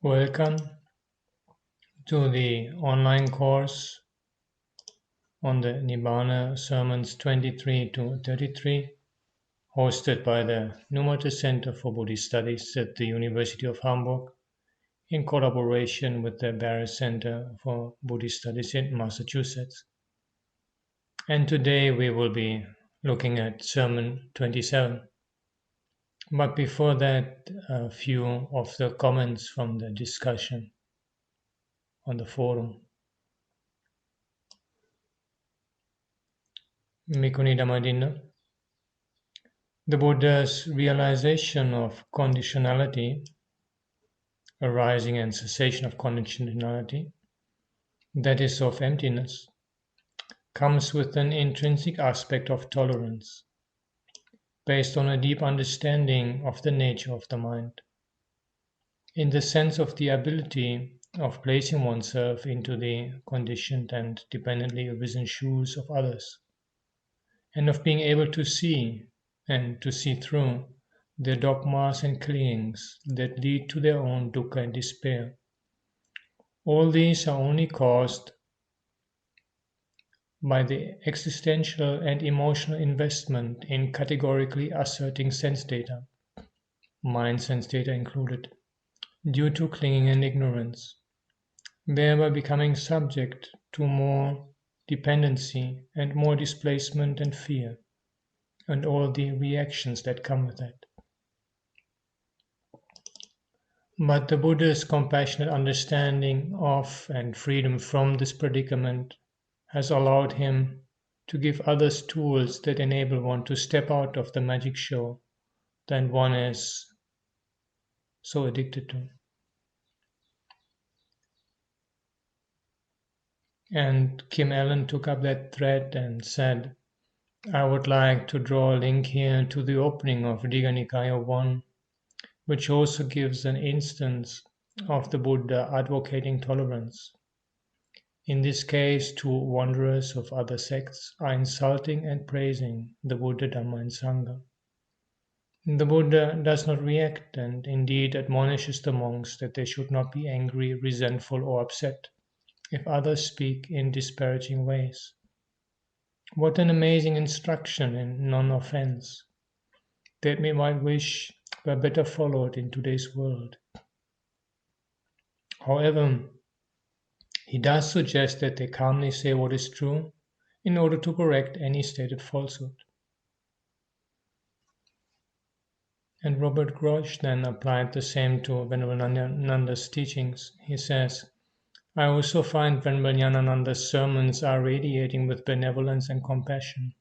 Welcome to the online course on the Nibbāna sermons 23 to 33, hosted by the Ñāṇananda Center for Buddhist Studies at the University of Hamburg in collaboration with the Barrett Center for Buddhist Studies in Massachusetts. And today we will be looking at Sermon 27. But before that, a few of the comments from the discussion on the forum. Mikuni Dhammadinna. The Buddha's realization of conditionality, arising and cessation of conditionality, that is, of emptiness, comes with an intrinsic aspect of tolerance, based on a deep understanding of the nature of the mind, in the sense of the ability of placing oneself into the conditioned and dependently arisen shoes of others, and of being able to see and to see through their dogmas and clingings that lead to their own dukkha and despair. All these are only caused by the existential and emotional investment in categorically asserting sense data, mind sense data included, due to clinging and ignorance, thereby becoming subject to more dependency and more displacement and fear, and all the reactions that come with that. But the Buddha's compassionate understanding of and freedom from this predicament has allowed him to give others tools that enable one to step out of the magic show that one is so addicted to. And Kim Allen took up that thread and said, I would like to draw a link here to the opening of Digha Nikaya 1, which also gives an instance of the Buddha advocating tolerance. In this case, two wanderers of other sects are insulting and praising the Buddha, Dhamma, and Sangha. The Buddha does not react and indeed admonishes the monks that they should not be angry, resentful, or upset if others speak in disparaging ways. What an amazing instruction in non-offense that we might wish were better followed in today's world. However, he does suggest that they calmly say what is true in order to correct any stated falsehood. And Robert Grosh then applied the same to Venerable Ñāṇananda's teachings. He says, I also find Venerable Ñāṇananda's sermons are radiating with benevolence and compassion.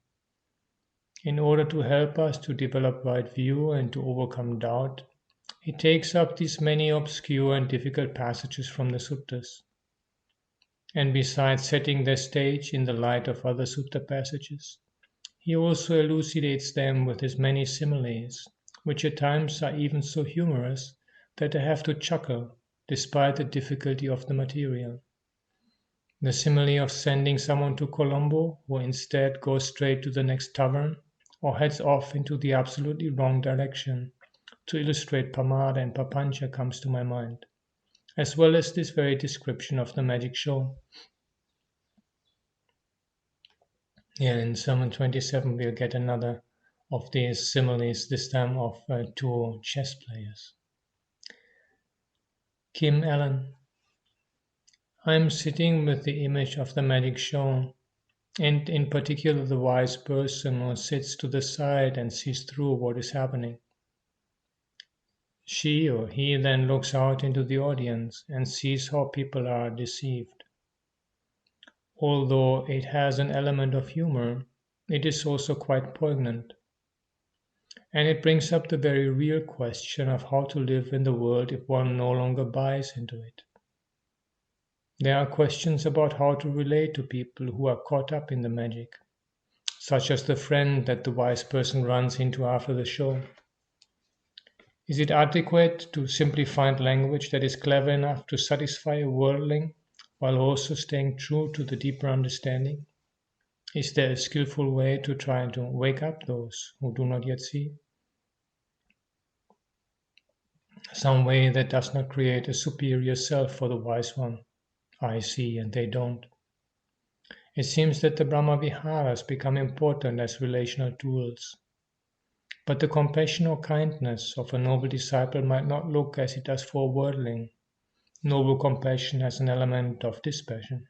In order to help us to develop right view and to overcome doubt, he takes up these many obscure and difficult passages from the suttas. And besides setting their stage in the light of other sutta passages, he also elucidates them with his many similes, which at times are even so humorous that I have to chuckle despite the difficulty of the material. The simile of sending someone to Colombo who instead goes straight to the next tavern or heads off into the absolutely wrong direction to illustrate pamada and papancha comes to my mind, as well as this very description of the magic show. Here in Sermon 27 we'll get another of these similes, this time of two chess players. Kim Allen. I'm sitting with the image of the magic show, and in particular the wise person who sits to the side and sees through what is happening. She or he then looks out into the audience and sees how people are deceived. Although it has an element of humor, it is also quite poignant. And it brings up the very real question of how to live in the world if one no longer buys into it. There are questions about how to relate to people who are caught up in the magic, such as the friend that the wise person runs into after the show. Is it adequate to simply find language that is clever enough to satisfy a worldling while also staying true to the deeper understanding? Is there a skillful way to try to wake up those who do not yet see? some way that does not create a superior self for the wise one. I see and they don't. It seems that the Brahma Viharas become important as relational tools. But the compassion or kindness of a noble disciple might not look as it does for a worldling. Noble compassion has an element of dispassion.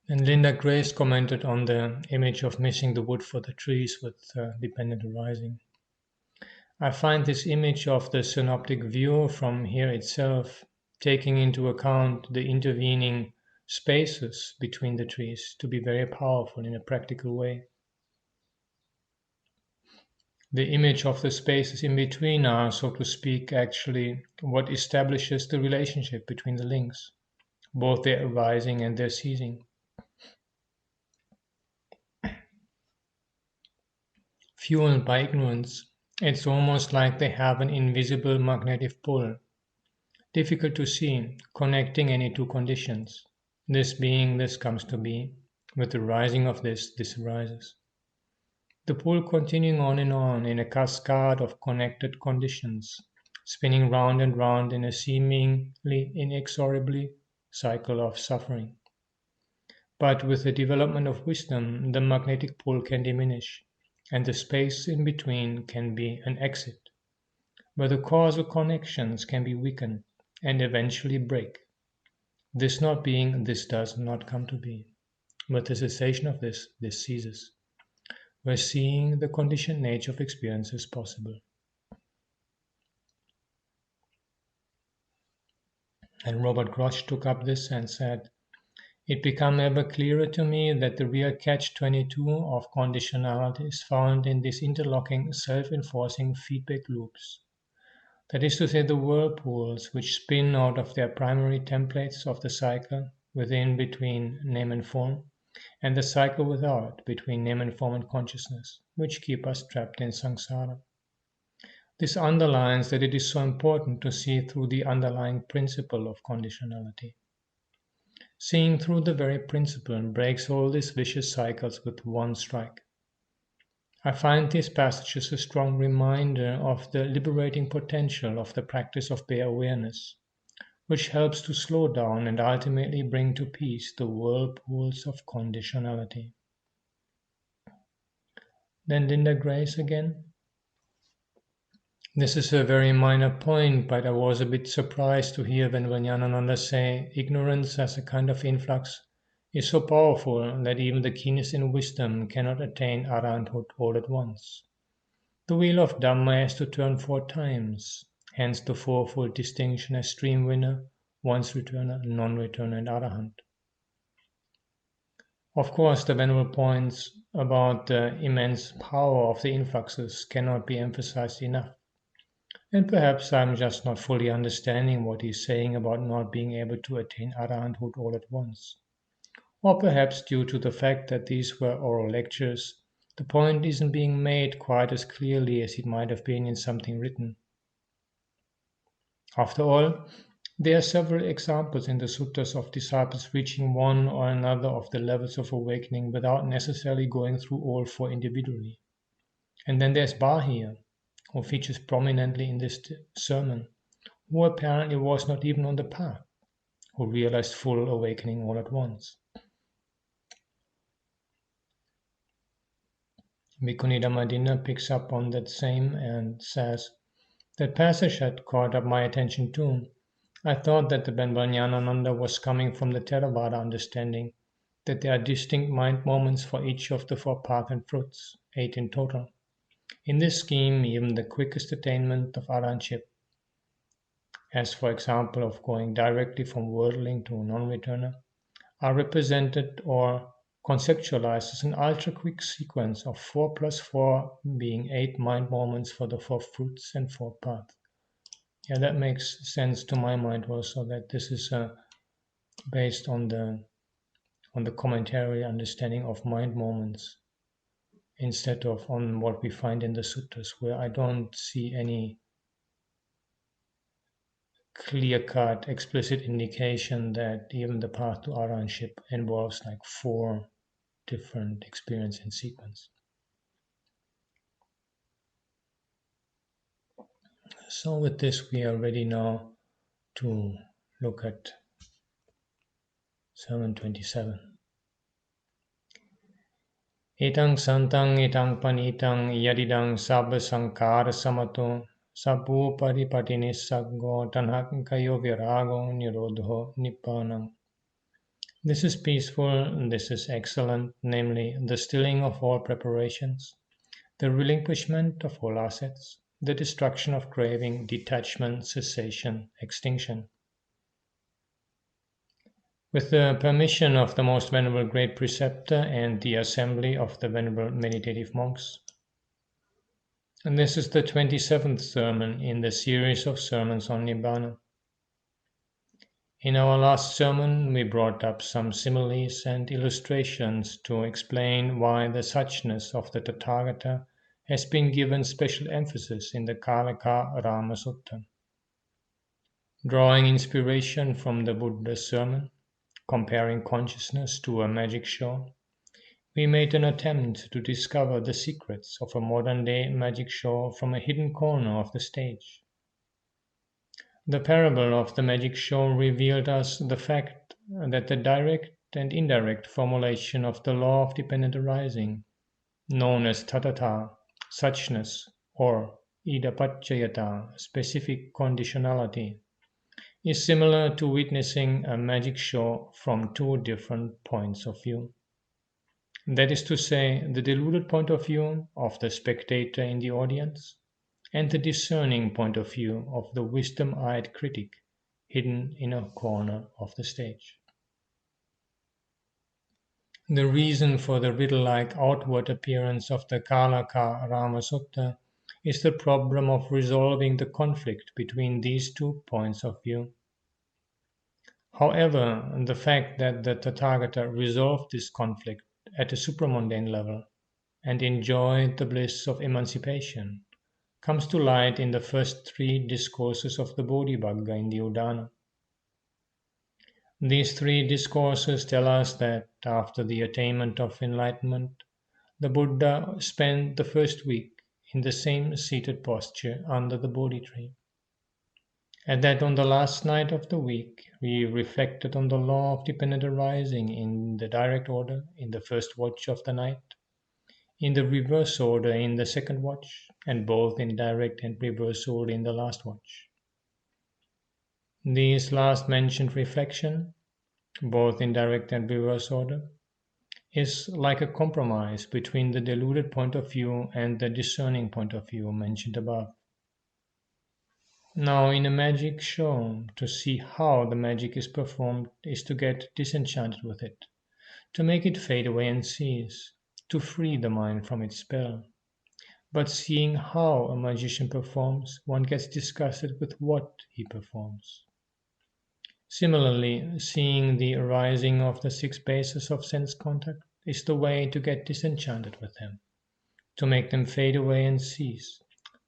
And Linda Grace commented on the image of missing the wood for the trees with dependent arising. I find this image of the synoptic view from here itself, taking into account the intervening spaces between the trees, to be very powerful in a practical way. The image of the spaces in between are, so to speak, actually what establishes the relationship between the links, both their arising and their ceasing. Fueled by ignorance, it's almost like they have an invisible magnetic pull, difficult to see, connecting any two conditions. This being, this comes to be. With the rising of this, this arises. The pull continuing on in a cascade of connected conditions, spinning round and round in a seemingly inexorably cycle of suffering. But with the development of wisdom, the magnetic pull can diminish, and the space in between can be an exit, where the causal connections can be weakened and eventually break. This not being, this does not come to be. With the cessation of this, this ceases, where seeing the conditioned nature of experience is possible. And Robert Grosh took up this and said, "It became ever clearer to me that the real catch-22 of conditionality is found in these interlocking, self-enforcing feedback loops. That is to say, the whirlpools which spin out of their primary templates of the cycle within, between name and form, and the cycle without, between name and form and consciousness, which keep us trapped in samsara. This underlines that it is so important to see through the underlying principle of conditionality. Seeing through the very principle breaks all these vicious cycles with one strike. I find these passages a strong reminder of the liberating potential of the practice of bare awareness, which helps to slow down and ultimately bring to peace the whirlpools of conditionality." Then Linda Grace again. "This is a very minor point, but I was a bit surprised to hear when Ñāṇananda say ignorance as a kind of influx is so powerful that even the keenest in wisdom cannot attain arahanthood all at once. The wheel of Dhamma has to turn 4 times, hence the fourfold distinction as stream winner, once returner, non-returner, and arahant. Of course, the venerable points about the immense power of the influxes cannot be emphasized enough. And perhaps I'm just not fully understanding what he's saying about not being able to attain arahanthood all at once. Or perhaps due to the fact that these were oral lectures, the point isn't being made quite as clearly as it might have been in something written. After all, there are several examples in the suttas of disciples reaching one or another of the levels of awakening without necessarily going through all 4 individually. And then there's Bahir, who features prominently in this sermon, who apparently was not even on the path, who realized full awakening all at once. Bhikkhu Nibbāna picks up on that same and says, "That passage had caught up my attention too. I thought that the Venerable Ñāṇananda was coming from the Theravada understanding that there are distinct mind moments for each of the 4 paths and fruits, 8 in total. In this scheme, even the quickest attainment of arahantship, as for example of going directly from worldling to non-returner, are represented or conceptualized as an ultra-quick sequence of 4 plus 4 being 8 mind moments for the 4 fruits and 4 paths." Yeah, that makes sense to my mind also, that this is based on the commentary understanding of mind moments instead of on what we find in the suttas, where I don't see any clear-cut explicit indication that even the path to arahantship involves like 4 different experience in sequence. So with this we are ready now to look at Sermon 27. Etang santang etang panitang yadidang sabba sankara samato sabbu paripatinisaggo tanhakayo virago nirodho Nibbānam. This is peaceful, this is excellent, namely the stilling of all preparations, the relinquishment of all assets, the destruction of craving, detachment, cessation, extinction. With the permission of the Most Venerable Great Preceptor and the assembly of the Venerable Meditative Monks. And this is the 27th sermon in the series of sermons on Nibbāna. In our last sermon, we brought up some similes and illustrations to explain why the suchness of the Tathagata has been given special emphasis in the Kālaka Rama Sutta. Drawing inspiration from the Buddha's sermon, comparing consciousness to a magic show, we made an attempt to discover the secrets of a modern-day magic show from a hidden corner of the stage. The parable of the magic show revealed us the fact that the direct and indirect formulation of the law of dependent arising, known as tathata, suchness, or idappaccayata, specific conditionality, is similar to witnessing a magic show from two different points of view. That is to say, the deluded point of view of the spectator in the audience, and the discerning point of view of the wisdom-eyed critic hidden in a corner of the stage. The reason for the riddle-like outward appearance of the Kālaka Rama Sutta is the problem of resolving the conflict between these two points of view. However, the fact that the Tathagata resolved this conflict at a supramundane level and enjoyed the bliss of emancipation comes to light in the first three discourses of the Bodhibhagga in the Udana. These three discourses tell us that after the attainment of enlightenment, the Buddha spent the first week in the same seated posture under the Bodhi tree, and that on the last night of the week we reflected on the law of dependent arising in the direct order in the first watch of the night, in the reverse order in the second watch, and both in direct and reverse order in the last watch. These last mentioned reflection, both in direct and reverse order, is like a compromise between the deluded point of view and the discerning point of view mentioned above. Now, in a magic show, to see how the magic is performed is to get disenchanted with it, to make it fade away and cease, to free the mind from its spell. But seeing how a magician performs, one gets disgusted with what he performs. Similarly, seeing the arising of the six bases of sense contact is the way to get disenchanted with them, to make them fade away and cease,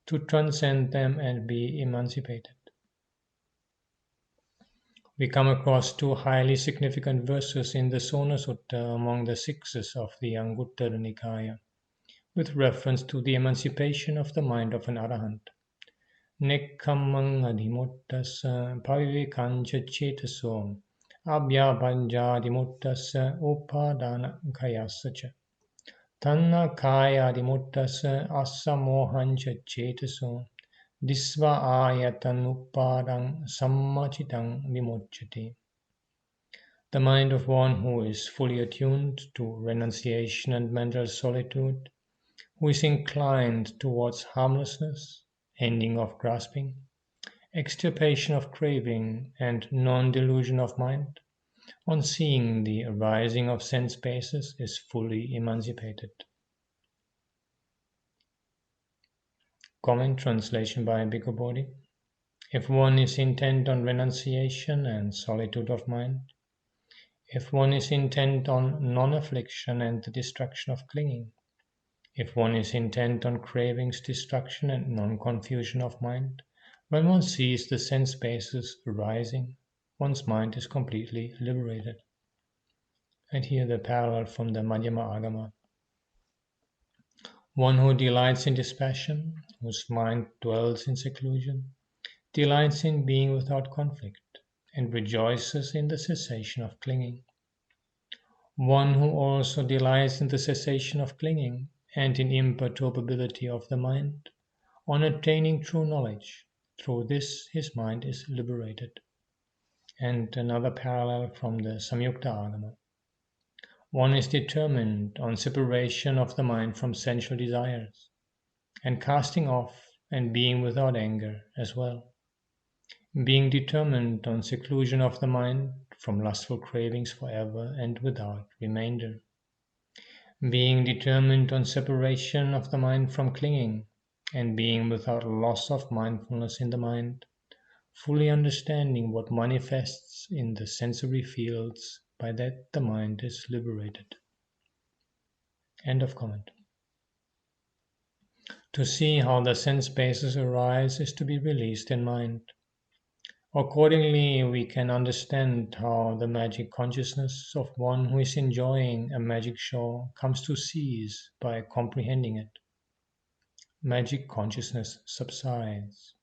to transcend them and be emancipated. We come across two highly significant verses in the Sona Sutta among the sixes of the Anguttara Nikaya, with reference to the emancipation of the mind of an arahant. Nekkammang adhimuttassa pavivekancha chetaso abhyabhanja adhimuttassa upadana kayassa cha tanna kaya adhimuttassa assamohancha chetaso disva ayatan upadang sammachitang vimucchati. The mind of one who is fully attuned to renunciation and mental solitude, who is inclined towards harmlessness, ending of grasping, extirpation of craving, and non-delusion of mind, on seeing the arising of sense bases, is fully emancipated. Comment translation by Bhikkhu Bodhi. If one is intent on renunciation and solitude of mind, if one is intent on non-affliction and the destruction of clinging, if one is intent on cravings, destruction, and non-confusion of mind, when one sees the sense bases arising, one's mind is completely liberated. And here the parallel from the Madhyama Agama. One who delights in dispassion, whose mind dwells in seclusion, delights in being without conflict, and rejoices in the cessation of clinging. One who also delights in the cessation of clinging and in imperturbability of the mind, on attaining true knowledge, through this his mind is liberated. And another parallel from the Samyukta Agama. One is determined on separation of the mind from sensual desires, and casting off and being without anger as well. Being determined on seclusion of the mind from lustful cravings forever and without remainder. Being determined on separation of the mind from clinging, and being without loss of mindfulness in the mind, fully understanding what manifests in the sensory fields, by that the mind is liberated. End of comment. To see how the sense bases arise is to be released in mind. Accordingly, we can understand how the magic consciousness of one who is enjoying a magic show comes to cease by comprehending it. Magic consciousness subsides.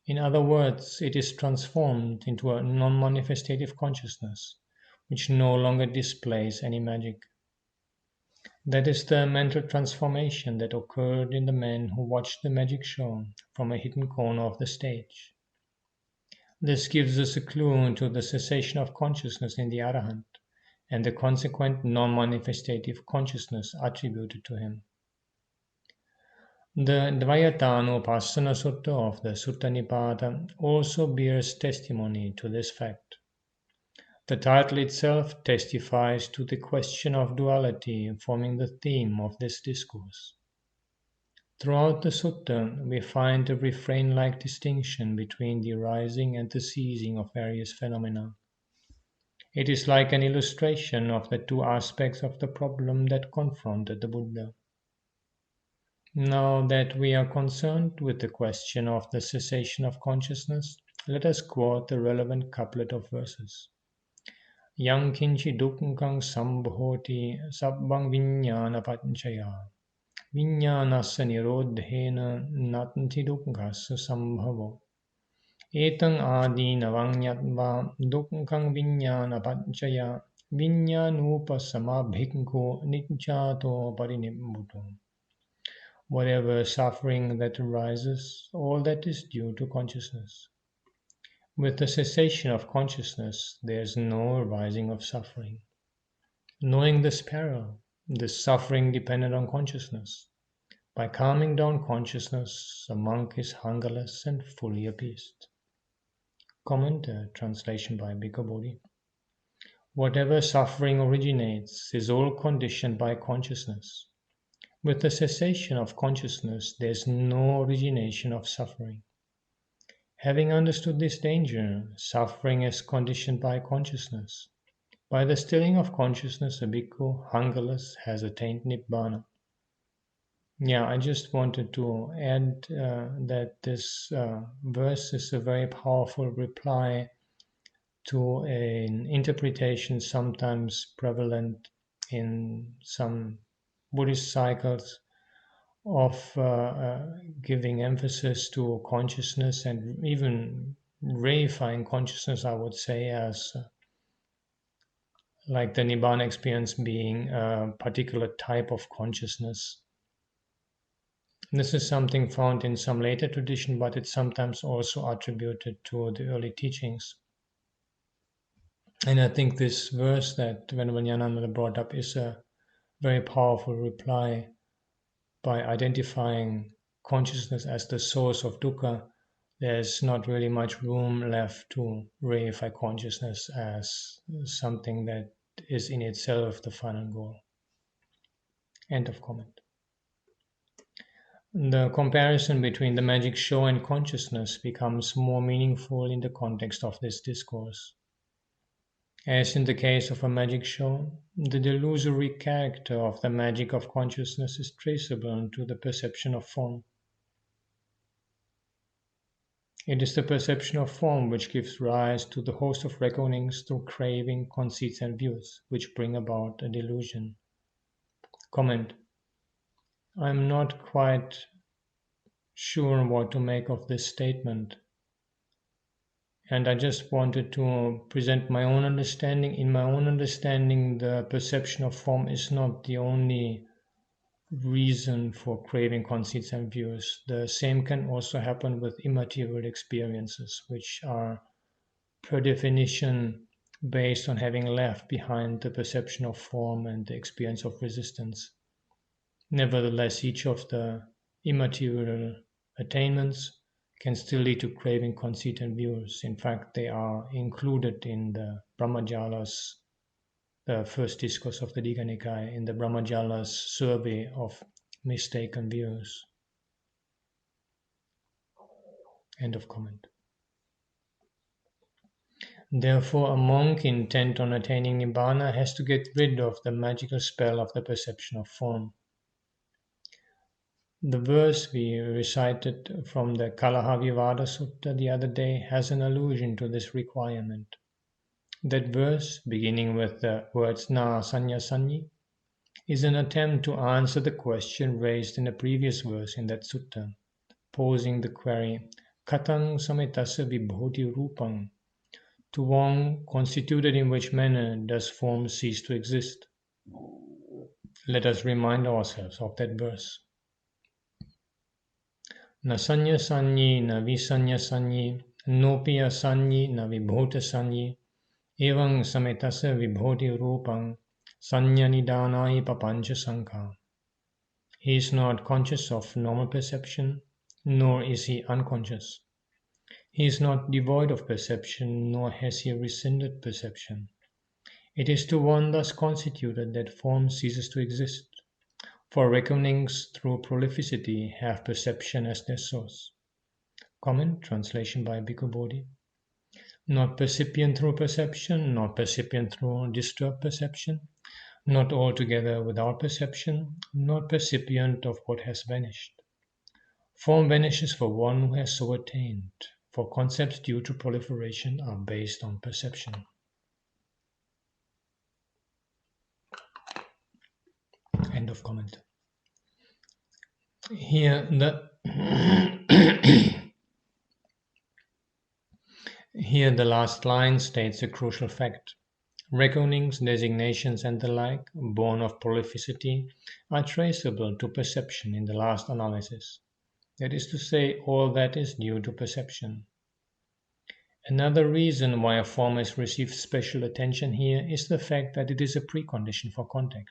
In other words, it is transformed into a non-manifestative consciousness, which no longer displays any magic. That is the mental transformation that occurred in the man who watched the magic show from a hidden corner of the stage. This gives us a clue to the cessation of consciousness in the Arahant and the consequent non-manifestative consciousness attributed to him. The Dvayatānupassana Sutta of the Sutta Nibbāna also bears testimony to this fact. The title itself testifies to the question of duality forming the theme of this discourse. Throughout the sutta, we find a refrain-like distinction between the arising and the ceasing of various phenomena. It is like an illustration of the two aspects of the problem that confronted the Buddha. Now that we are concerned with the question of the cessation of consciousness, let us quote the relevant couplet of verses. Yang kinchi dukkhaṃ sambhoti sabbhaṃ viññāna pañcaya viññānassa nirodhena natthi dukkhassa sambhavo etaṃ ādīnavaṃ ñatva dukkhaṃ viññāna pañcaya viññānupasama bhikkhu niccāto parinibbuto. Whatever suffering that arises, all that is due to consciousness. With the cessation of consciousness, there is no arising of suffering. Knowing this peril, this suffering dependent on consciousness, by calming down consciousness, a monk is hungerless and fully appeased. Comment, translation by Bhikkhu Bodhi. Whatever suffering originates is all conditioned by consciousness. With the cessation of consciousness, there is no origination of suffering. Having understood this danger, suffering is conditioned by consciousness. By the stilling of consciousness, a bhikkhu, hungerless, has attained Nibbāna. Yeah, I just wanted to add that this verse is a very powerful reply to an interpretation sometimes prevalent in some Buddhist cycles of giving emphasis to consciousness and even reifying consciousness, I would say, as like the Nibbāna experience being a particular type of consciousness. This is something found in some later tradition, but it's sometimes also attributed to the early teachings. And I think this verse that Venerable Ñāṇananda brought up is a very powerful reply. By identifying consciousness as the source of dukkha, there's not really much room left to reify consciousness as something that is in itself the final goal. End of comment. The comparison between the magic show and consciousness becomes more meaningful in the context of this discourse. As in the case of a magic show, the delusory character of the magic of consciousness is traceable to the perception of form. It is the perception of form which gives rise to the host of reckonings through craving, conceits, and views, which bring about a delusion. Comment. I'm not quite sure what to make of this statement. And I just wanted to present my own understanding. In my own understanding, the perception of form is not the only reason for craving conceits and views. The same can also happen with immaterial experiences, which are per definition based on having left behind the perception of form and the experience of resistance. Nevertheless, each of the immaterial attainments can still lead to craving, conceit, and views. In fact, they are included in the Brahmajalas, the first discourse of the Digha Nikaya, in the Brahmajalas survey of mistaken views. End of comment. Therefore, a monk intent on attaining Nibbāna has to get rid of the magical spell of the perception of form. The verse we recited from the Kalahavivada Sutta the other day has an allusion to this requirement. That verse, beginning with the words Na Sanya Sanyi, is an attempt to answer the question raised in the previous verse in that sutta, posing the query, Katang samitasa vibhoti rupang? To one constituted in which manner does form cease to exist? Let us remind ourselves of that verse. Na sanya sanyi, na visanya sanyi, nopiya sanyi, na vibhota sanyi, evang sametasa vibhoti rupang, sanya nidānai papancha sankha. He is not conscious of normal perception, nor is he unconscious. He is not devoid of perception, nor has he rescinded perception. It is to one thus constituted that form ceases to exist. For reckonings through prolificity have perception as their source. Comment, translation by Bhikkhu Bodhi. Not percipient through perception, not percipient through disturbed perception, not altogether without perception, not percipient of what has vanished. Form vanishes for one who has so attained, for concepts due to proliferation are based on perception. End of comment. Here the last line states a crucial fact. Reckonings, designations, and the like, born of prolificity, are traceable to perception in the last analysis. That is to say, all that is due to perception. Another reason why a form has received special attention here is the fact that it is a precondition for contact.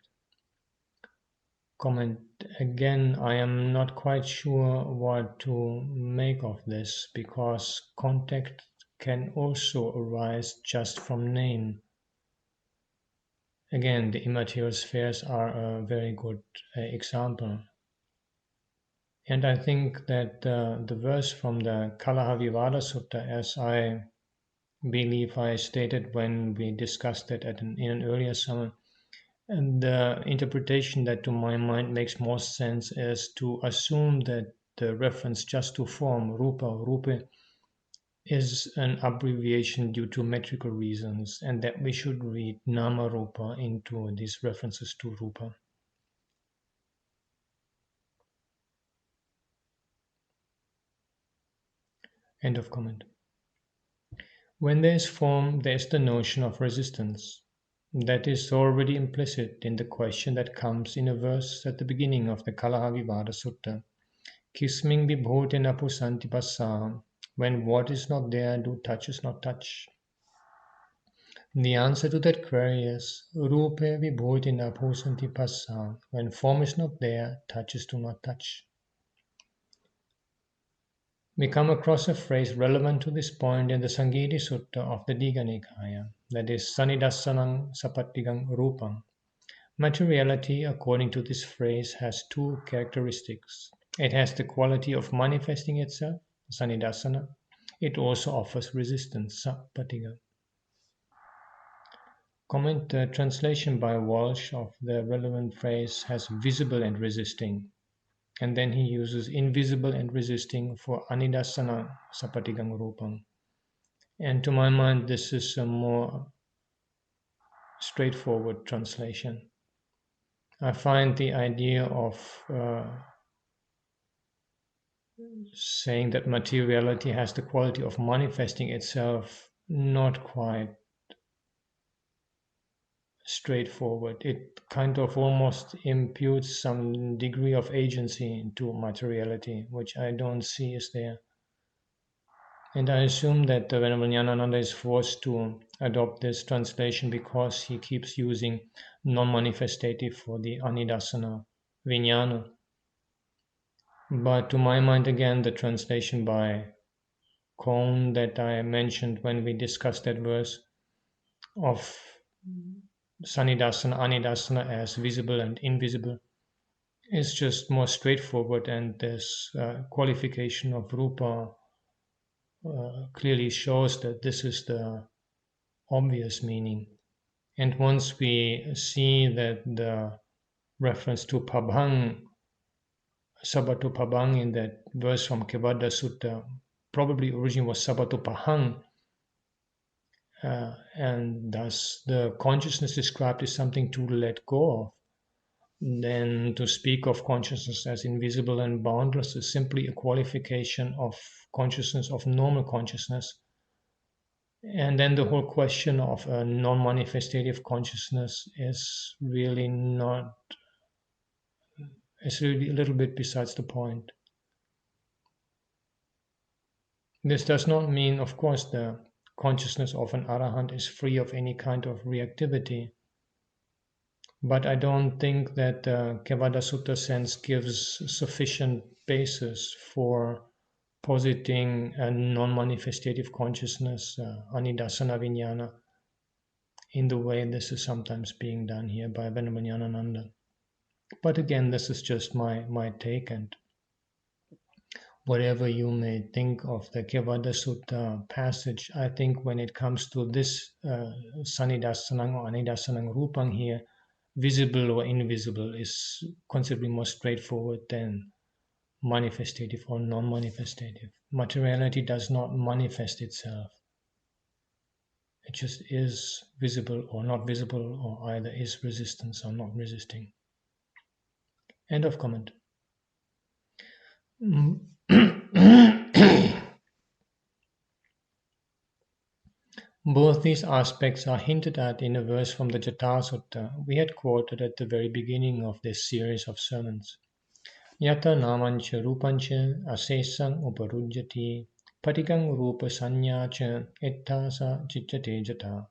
Comment again, I am not quite sure what to make of this, because contact can also arise just from name. Again, the immaterial spheres are a very good example. And I think that the verse from the Kalahavivada Sutta, as I believe I stated when we discussed it in an earlier sermon, and the interpretation that to my mind makes more sense is to assume that the reference just to form, rupa, is an abbreviation due to metrical reasons, and that we should read nama rupa into these references to rupa. End of comment. When there is form, there is the notion of resistance. That is already implicit in the question that comes in a verse at the beginning of the Kalahavivada Sutta. Kisming vibhote napusanti passa. When what is not there, do touches not touch? The answer to that query is Rupe vibhote napusanti passa. When form is not there, touches do not touch. We come across a phrase relevant to this point in the Samgiti Sutta of the Digha Nikaya, that is Sanidassanang Sapattigang Rupang. Materiality, according to this phrase, has two characteristics. It has the quality of manifesting itself, Sanidassana. It also offers resistance, Sapattiga. Comment, the translation by Walsh of the relevant phrase has visible and resisting. And then he uses invisible and resisting for Anidasana Sapatigang Rupam. And to my mind, this is a more straightforward translation. I find the idea of saying that materiality has the quality of manifesting itself not quite straightforward. It kind of almost imputes some degree of agency into materiality, which I don't see is there. And I assume that the Venerable Ñāṇananda is forced to adopt this translation because he keeps using non-manifestative for the Anidassana Vijnana. But to my mind, again, the translation by Kohn that I mentioned when we discussed that verse of Sanidassana, Anidassana as visible and invisible is just more straightforward, and this qualification of Rupa clearly shows that this is the obvious meaning. And once we see that the reference to Pabhang, Sabatu Pabhang in that verse from Kevada Sutta, probably originally was Sabatu Pahang, and thus the consciousness described is something to let go of. Then to speak of consciousness as invisible and boundless is simply a qualification of consciousness, of normal consciousness. And then the whole question of a non-manifestative consciousness is really a little bit besides the point. This does not mean, of course, the consciousness of an arahant is free of any kind of reactivity. But I don't think that the Kevada Sutta sense gives sufficient basis for positing a non-manifestative consciousness, Anidassana Vijnana, in the way this is sometimes being done here by Venerable Ñāṇananda. But again, this is just my take, and whatever you may think of the Kevada Sutta passage, I think when it comes to this Sanidassanang or Anidassanang Rupang here, visible or invisible is considerably more straightforward than manifestative or non-manifestative. Materiality does not manifest itself. It just is visible or not visible, or either is resistance or not resisting. End of comment. Both these aspects are hinted at in a verse from the Jata Sutta we had quoted at the very beginning of this series of sermons. Yata namancha rupancha asesang uparujyati patikang rupa sanyacha ettasa chichate jata.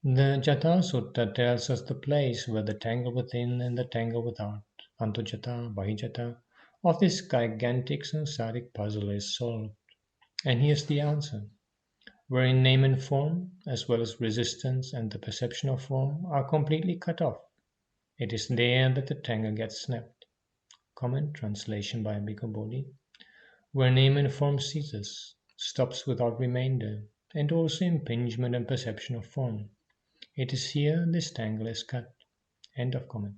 The Jata Sutta tells us the place where the tangle within and the tangle without, Antujata, Bahijata, of this gigantic samsaric puzzle is solved. And here's the answer. Wherein name and form, as well as resistance and the perception of form, are completely cut off. It is there that the tangle gets snapped. Comment, translation by Bhikkhu Bodhi. Where name and form ceases, stops without remainder, and also impingement and perception of form. It is here this tangle is cut. End of comment.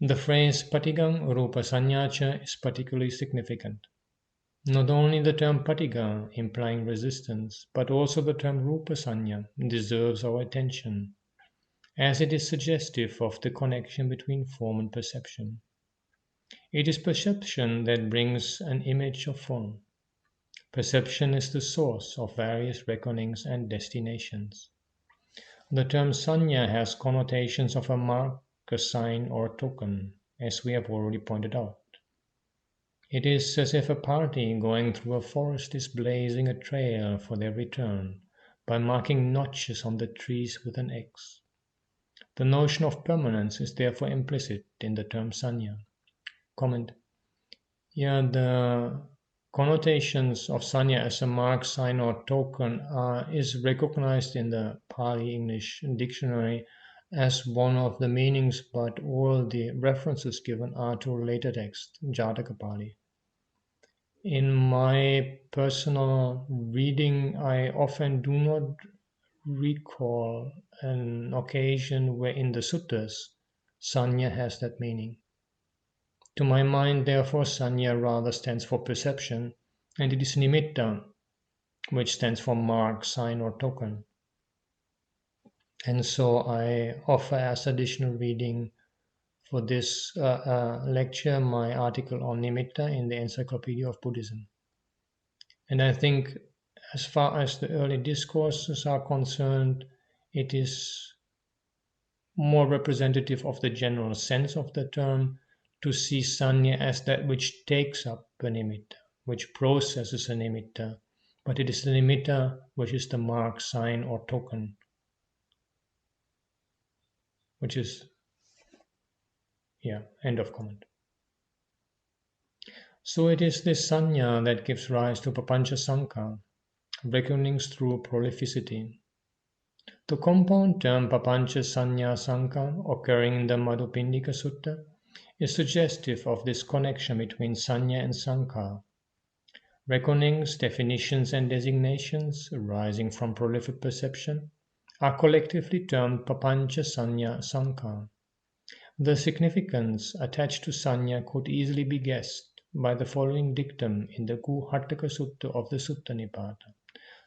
The phrase Patigang Rupa Sanyacha is particularly significant. Not only the term Patiga, implying resistance, but also the term Rupa Sanya deserves our attention, as it is suggestive of the connection between form and perception. It is perception that brings an image of form. Perception is the source of various reckonings and destinations. The term Sanya has connotations of a mark, a sign, or token, as we have already pointed out. It is as if a party going through a forest is blazing a trail for their return by marking notches on the trees with an X. The notion of permanence is therefore implicit in the term Sanya. Comment. Yeah, the connotations of Sanya as a mark, sign, or token is recognized in the Pali English dictionary as one of the meanings, but all the references given are to related text, Jataka Pali. In my personal reading, I often do not recall an occasion where in the suttas Sanya has that meaning. To my mind, therefore, Sanya rather stands for perception, and it is Nimitta, which stands for mark, sign, or token. And so I offer as additional reading for this lecture my article on Nimitta in the Encyclopedia of Buddhism. And I think as far as the early discourses are concerned, it is more representative of the general sense of the term to see sanya as that which takes up a nimitta, which processes a nimitta, but it is the nimitta which is the mark, sign, or token, which is, end of comment. So it is this sanya that gives rise to papancha sankha, reckonings through prolificity. The compound term papancha sanya sankha, occurring in the Madhupindika Sutta, is suggestive of this connection between sanya and sankha. Reckonings, definitions, and designations arising from prolific perception are collectively termed papancha sanya sankha. The significance attached to sanya could easily be guessed by the following dictum in the Guhattaka Sutta of the Sutta Nipāta.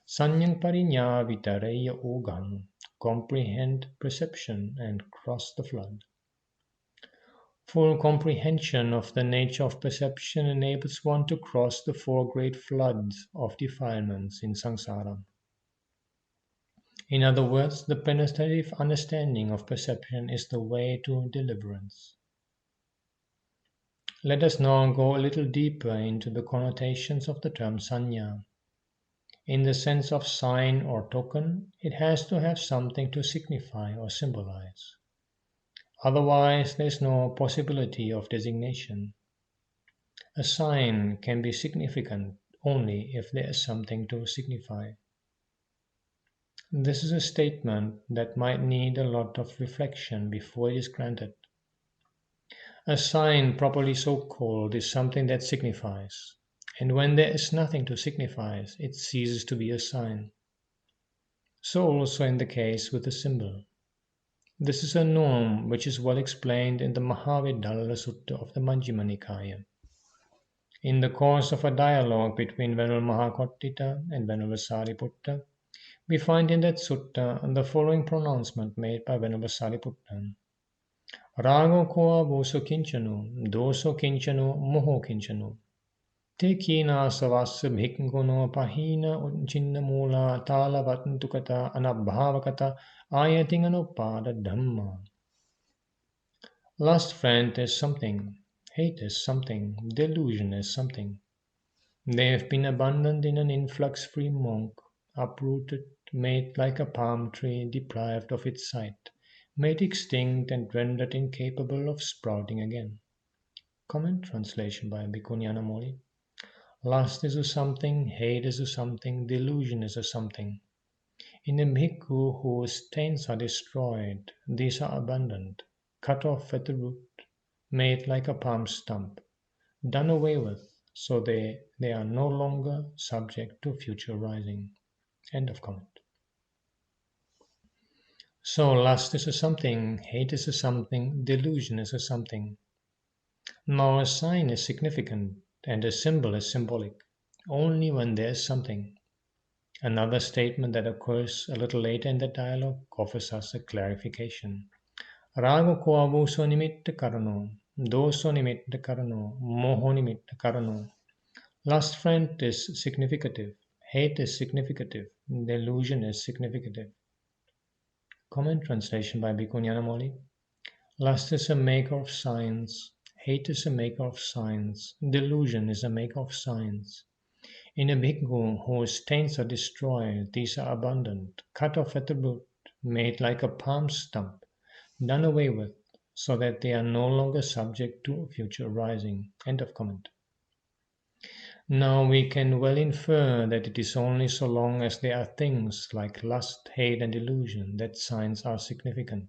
Sanyang pariññā vitareya ogam, comprehend perception and cross the flood. Full comprehension of the nature of perception enables one to cross the four great floods of defilements in samsara. In other words, the penetrative understanding of perception is the way to deliverance. Let us now go a little deeper into the connotations of the term sanya. In the sense of sign or token, it has to have something to signify or symbolize. Otherwise, there is no possibility of designation. A sign can be significant only if there is something to signify. This is a statement that might need a lot of reflection before it is granted. A sign, properly so called, is something that signifies, and when there is nothing to signify, it ceases to be a sign. So also in the case with a symbol. This is a norm which is well explained in the Mahavedalla Sutta of the Majjhima Nikaya. In the course of a dialogue between Venerable Mahakottita and Venerable Sariputta, we find in that sutta the following pronouncement made by Venerable Sariputta. Rago koa voso kinchano, doso kinchano, moho kinchano. Te kina savasa bhikkhuno pahina unchinna mula tala vatantukata anabhavakata ayatinganupada dhamma. Lust, friend, is something. Hate is something. Delusion is something. They have been abandoned in an influx-free monk, uprooted, made like a palm tree, deprived of its sight, made extinct and rendered incapable of sprouting again. Comment translation by Bhikkhu Ñāṇamoli. Lust is a something, hate is a something, delusion is a something. In a bhikkhu whose taints are destroyed, these are abandoned, cut off at the root, made like a palm stump, done away with, so they are no longer subject to future rising. End of comment. So lust is a something, hate is a something, delusion is a something. Now a sign is significant and a symbol is symbolic, only when there is something. Another statement that occurs a little later in the dialogue offers us a clarification. Rago ko avuso nimitta karano, doso nimitta karano, moho nimitta karano. Lust, friend, is significative, hate is significative, delusion is significative. Comment translation by Bhikkhu Ñāṇamoli. Lust is a maker of signs, hate is a maker of signs, delusion is a maker of signs. In a bhikkhu whose taints are destroyed, these are abundant, cut off at the root, made like a palm stump, done away with, so that they are no longer subject to future rising. End of comment. Now we can well infer that it is only so long as there are things like lust, hate, and delusion that signs are significant.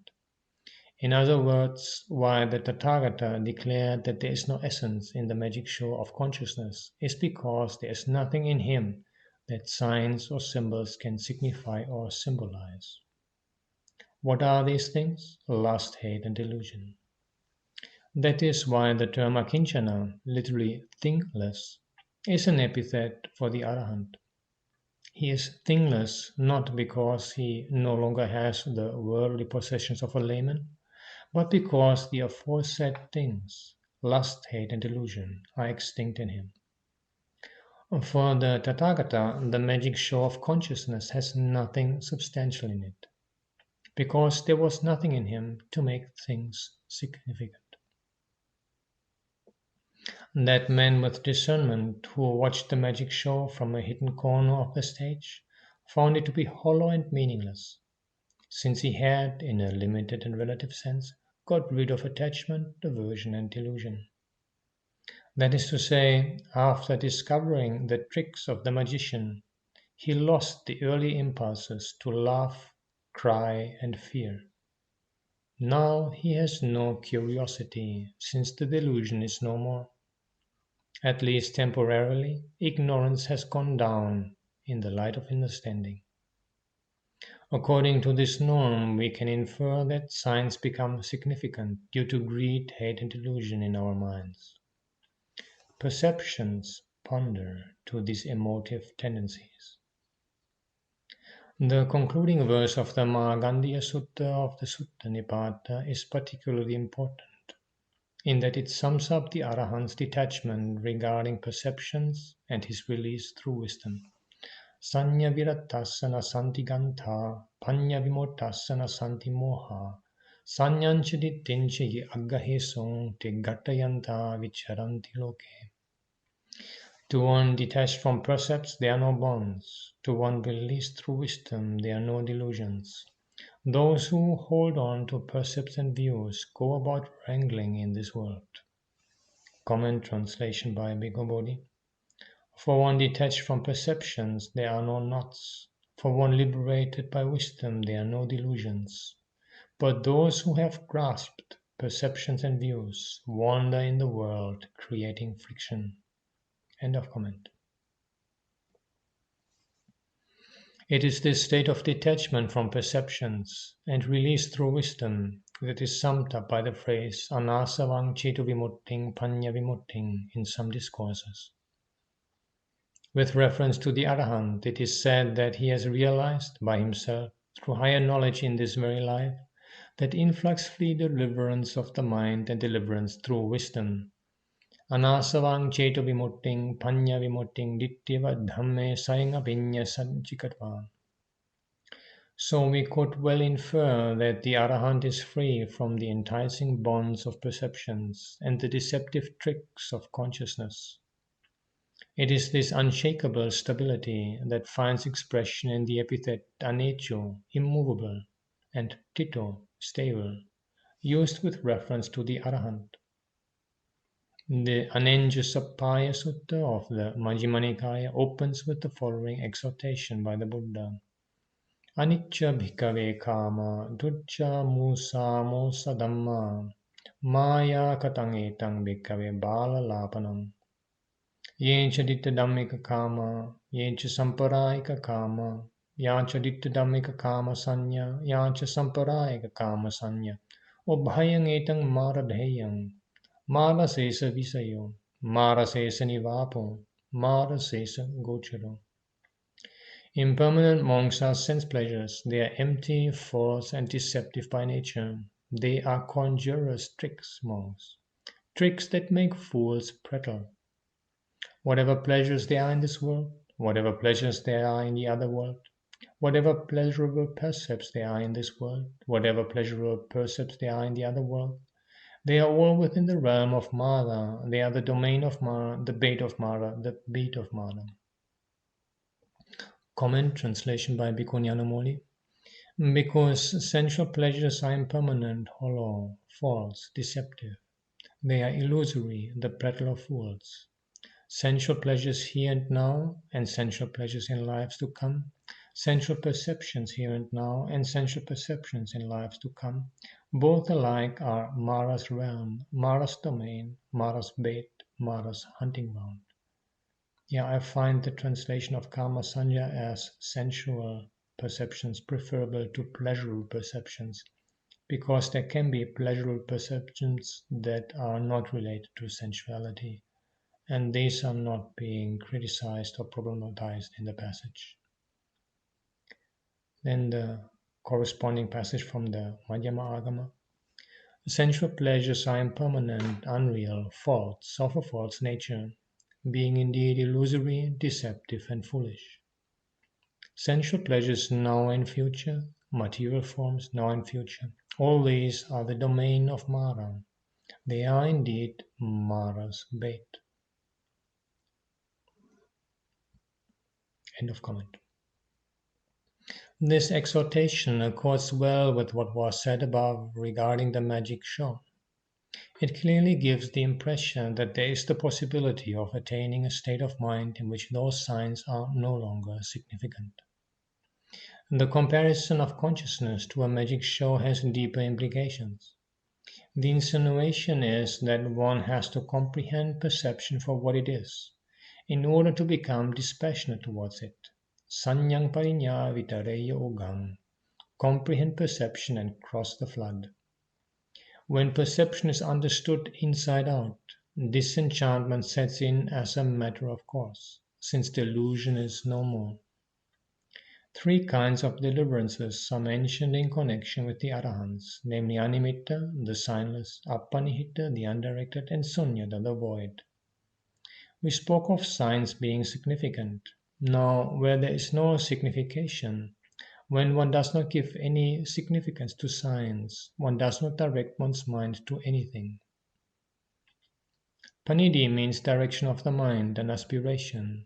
In other words, why the Tathagata declared that there is no essence in the magic show of consciousness is because there is nothing in him that signs or symbols can signify or symbolize. What are these things? Lust, hate, and delusion. That is why the term akinchana, literally thingless, is an epithet for the Arahant. He is thingless not because he no longer has the worldly possessions of a layman, but because the aforesaid things, lust, hate, and delusion, are extinct in him. For the Tathagata, the magic show of consciousness has nothing substantial in it, because there was nothing in him to make things significant. That man with discernment who watched the magic show from a hidden corner of the stage found it to be hollow and meaningless, since he had, in a limited and relative sense, got rid of attachment, aversion, and delusion. That is to say, after discovering the tricks of the magician, he lost the early impulses to laugh, cry, and fear. Now he has no curiosity, since the delusion is no more. At least temporarily, ignorance has gone down in the light of understanding. According to this norm, we can infer that signs become significant due to greed, hate, and delusion in our minds. Perceptions ponder to these emotive tendencies. The concluding verse of the Markandeya Sutta of the Sutta Nibbāna is particularly important, in that it sums up the Arahant's detachment regarding perceptions and his release through wisdom. Sanya viratasana santi gantha, panya vimotasana santi moha, sanyancha dittincha ye aggahe song te gattayanta vicharanti loke. To one detached from precepts, there are no bonds. To one released through wisdom, there are no delusions. Those who hold on to percepts and views go about wrangling in this world. Comment translation by Bhikkhu Bodhi. For one detached from perceptions, there are no knots. For one liberated by wisdom, there are no delusions. But those who have grasped perceptions and views wander in the world, creating friction. End of comment. It is this state of detachment from perceptions and release through wisdom that is summed up by the phrase Anāsavang Cetu Vimutting Panya Vimutting in some discourses. With reference to the Arahant, it is said that he has realized by himself, through higher knowledge in this very life, that influx-free deliverance of the mind and deliverance through wisdom. Anāsavang Cetu Vimutting Panya Vimutting Dittiva Dhamme Sainga Vinya Sanchikatva. So we could well infer that the Arahant is free from the enticing bonds of perceptions and the deceptive tricks of consciousness. It is this unshakable stability that finds expression in the epithet anecho, immovable, and tito, stable, used with reference to the Arahant. The Anenjasappaya Sutta of the Majjhima Nikāya opens with the following exhortation by the Buddha. Anicca bhikkhave kama ducca musa mosa dhamma maya katang etang bhikkhave bala lapanam. Yencha ditta dhammika kama, yencha samparayika kama, yancha ditta dhammika kama sanya, yancha samparayika kama sanya. Obhayang etang maradheyang, mara sesa visayo, mara sesa nivapo, mara sesa gocharo. Impermanent monks are sense pleasures. They are empty, false, and deceptive by nature. They are conjurers' tricks, monks. Tricks that make fools prattle. Whatever pleasures there are in this world, whatever pleasures there are in the other world, whatever pleasurable percepts there are in this world, whatever pleasurable percepts there are in the other world, they are all within the realm of Mara. They are the domain of Mara, the bait of Mara, the beat of Mara. Comment translation by Bhikkhu Ñāṇamoli. Because sensual pleasures are impermanent, hollow, false, deceptive. They are illusory, the prattle of fools. Sensual pleasures here and now, and sensual pleasures in lives to come. Sensual perceptions here and now, and sensual perceptions in lives to come. Both alike are Mara's realm, Mara's domain, Mara's bait, Mara's hunting ground. Yeah, I find the translation of Kama Sanya as sensual perceptions preferable to pleasurable perceptions, because there can be pleasurable perceptions that are not related to sensuality, and these are not being criticized or problematized in the passage. Then the corresponding passage from the Madhyama Agama. Sensual pleasures are impermanent, unreal, false, of a false nature, being indeed illusory, deceptive, and foolish. Sensual pleasures now and future, material forms now and future, all these are the domain of Mara. They are indeed Mara's bait. End of comment. This exhortation accords well with what was said above regarding the magic show. It clearly gives the impression that there is the possibility of attaining a state of mind in which those signs are no longer significant. The comparison of consciousness to a magic show has deeper implications. The insinuation is that one has to comprehend perception for what it is, in order to become dispassionate towards it. Sanyang parinya vitareya ogang. Comprehend perception and cross the flood. When perception is understood inside out, disenchantment sets in as a matter of course, since delusion is no more. Three kinds of deliverances are mentioned in connection with the Arahants, namely Animitta, the signless, Appanihita, the undirected, and Sunyata, the void. We spoke of signs being significant. Now, where there is no signification, when one does not give any significance to signs, one does not direct one's mind to anything. Panidhi means direction of the mind and aspiration.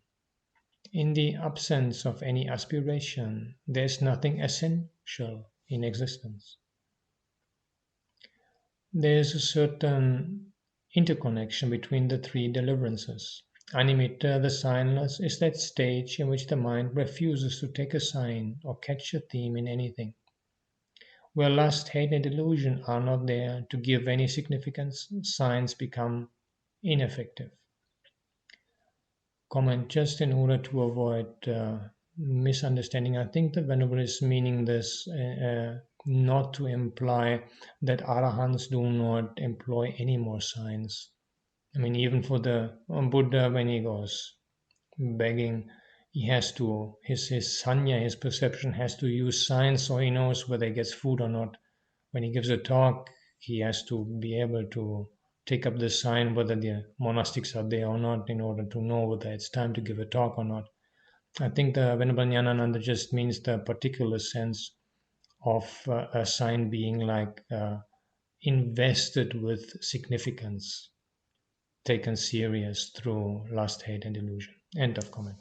In the absence of any aspiration, there is nothing essential in existence. There is a certain interconnection between the three deliverances. Animitta, the signless, is that stage in which the mind refuses to take a sign or catch a theme in anything. Where lust, hate, and delusion are not there to give any significance, signs become ineffective. Comment just in order to avoid misunderstanding. I think the Venerable is meaning this not to imply that Arahants do not employ any more signs. I mean, even for the Buddha, when he goes begging, he has to, his sanya, his perception has to use signs so he knows whether he gets food or not. When he gives a talk, he has to be able to take up the sign whether the monastics are there or not in order to know whether it's time to give a talk or not. I think the Venerable Ñāṇananda just means the particular sense of a sign being like invested with significance, taken serious through lust, hate, and delusion. End of comment.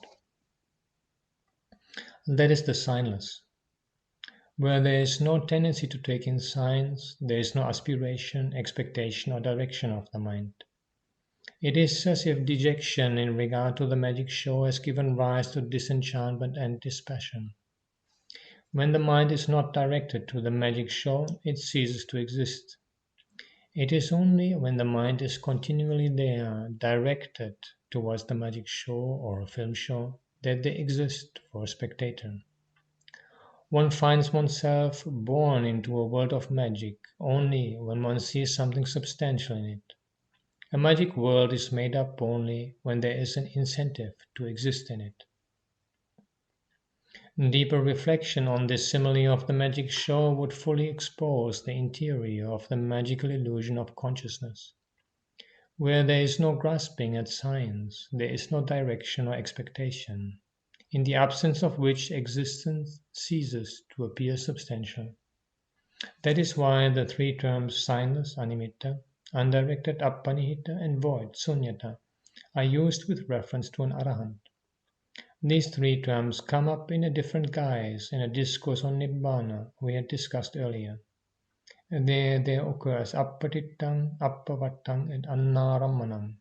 That is the signless. Where there is no tendency to take in signs, there is no aspiration, expectation, or direction of the mind. It is as if dejection in regard to the magic show has given rise to disenchantment and dispassion. When the mind is not directed to the magic show, it ceases to exist. It is only when the mind is continually there, directed towards the magic show or a film show, that they exist for a spectator. One finds oneself born into a world of magic only when one sees something substantial in it. A magic world is made up only when there is an incentive to exist in it. Deeper reflection on this simile of the magic show would fully expose the interior of the magical illusion of consciousness. Where there is no grasping at signs, there is no direction or expectation, in the absence of which existence ceases to appear substantial. That is why the three terms signless, animitta, undirected, appanihita, and void, sunyata, are used with reference to an arahant. These three terms come up in a different guise in a discourse on Nibbāna we had discussed earlier. They occur as appatittang, appavattang, and annāramanang.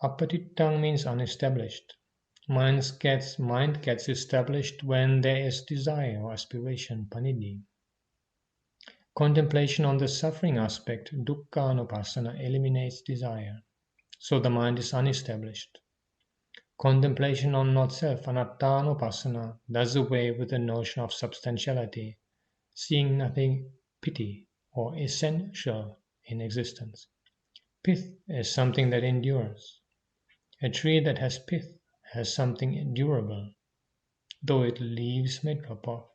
Appatittang means unestablished. Mind gets established when there is desire or aspiration, panidhi. Contemplation on the suffering aspect, dukkhanupassana, eliminates desire, so the mind is unestablished. Contemplation on not-self, anattanupassana, does away with the notion of substantiality, seeing nothing piti or essential in existence. Pith is something that endures. A tree that has pith has something durable. though it leaves may drop off.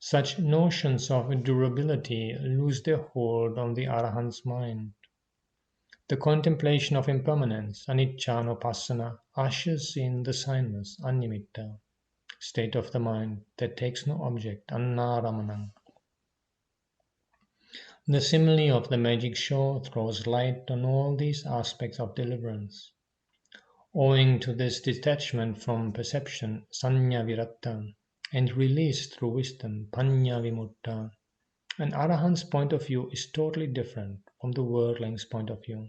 Such notions of durability lose their hold on the Arahant's mind. The contemplation of impermanence, anicca-nupassana, ushers in the signless, animitta, state of the mind that takes no object, annāramanam. The simile of the magic show throws light on all these aspects of deliverance. Owing to this detachment from perception, sanya viratta, and release through wisdom, panya vimutta, an arahant's point of view is totally different from the worldling's point of view.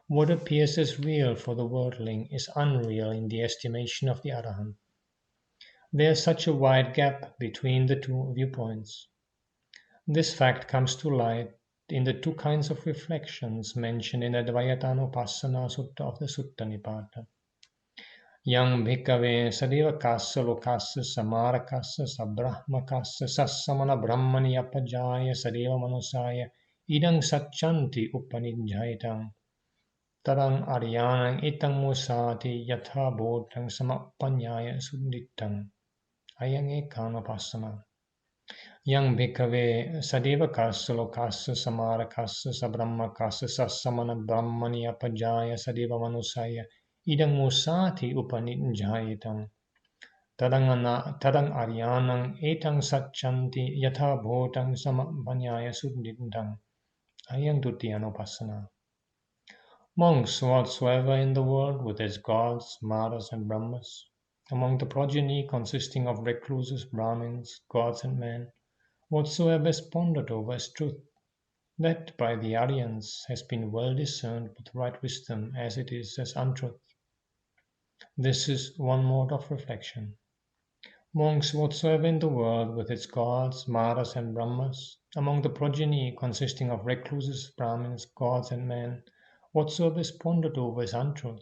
What appears as real for the worldling is unreal in the estimation of the arahant. There is such a wide gap between the two viewpoints. This fact comes to light in the two kinds of reflections mentioned in the Dvayatanopassana Sutta of the Sutta Nipata. Yang bhikkhave sadevakassa lokassa samarakassa sabrahmakassa sassamana brahmani apajaya sadeva manusaya idang satchanti upanijjhaitang tarang aryanang itang musati yatha bodhang samapanyaya sudditang ayang ekānupassana. Yang bhikkhave sadevakassa lokassa samarakassa sabrahmakassa sassamana brahmani apajaya sadeva manusaya idang musati upanijjhaitang tadang aryanang etang satchanti yatha bhotang samapanyaya suddhintang ayang dutiyanupassana. Monks whatsoever in the world with its gods, maras and brahmas, among the progeny consisting of recluses, brahmins, gods and men, whatsoever is pondered over as truth, that by the Aryans has been well discerned with right wisdom as it is as untruth. This is one mode of reflection. Monks whatsoever in the world with its gods, maras and brahmas, among the progeny consisting of recluses, brahmins, gods and men, whatsoever is pondered over as untruth,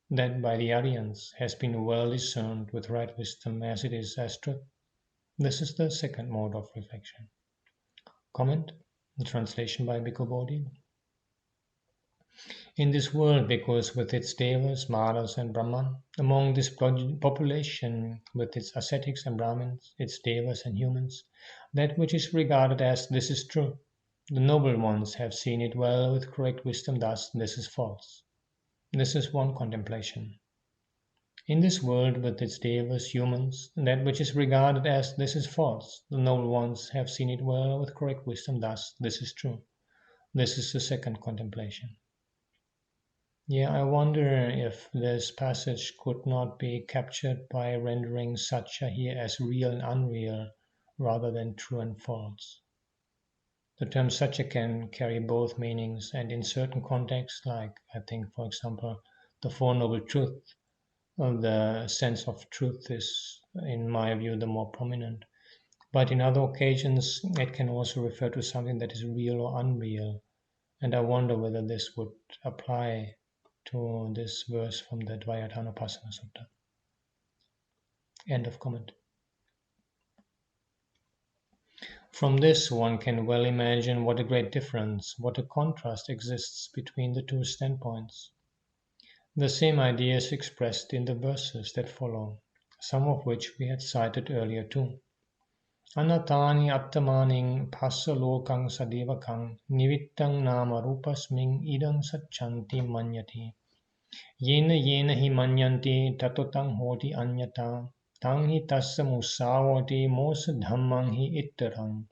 that by the Aryans has been well discerned with right wisdom as it is as truth. This is the second mode of reflection. Comment. The translation by Bhikkhu Bodhi. In this world, because with its devas, maras and brahman, among this population with its ascetics and brahmins, its devas and humans, that which is regarded as this is true, the noble ones have seen it well with correct wisdom, thus this is false. This is one contemplation. In this world with its devas, humans, that which is regarded as this is false, the noble ones have seen it well with correct wisdom, thus this is true. This is the second contemplation. Yeah, I wonder if this passage could not be captured by rendering satya here as real and unreal rather than true and false. The term satya can carry both meanings, and in certain contexts, like I think, for example, the Four Noble Truths, the sense of truth is, in my view, the more prominent. But in other occasions, it can also refer to something that is real or unreal. And I wonder whether this would apply to this verse from the Dvayatanopassana Sutta. End of comment. From this, one can well imagine what a great difference, what a contrast exists between the two standpoints. The same idea is expressed in the verses that follow, some of which we had cited earlier too. Anatani attamaning passa lokang sadevakang nivittang nama rupasming idang satchanti manyati. Yena hi manyanti tatotang hoti anyata tang hi tassa musavati mosa dhammang hi ittarang.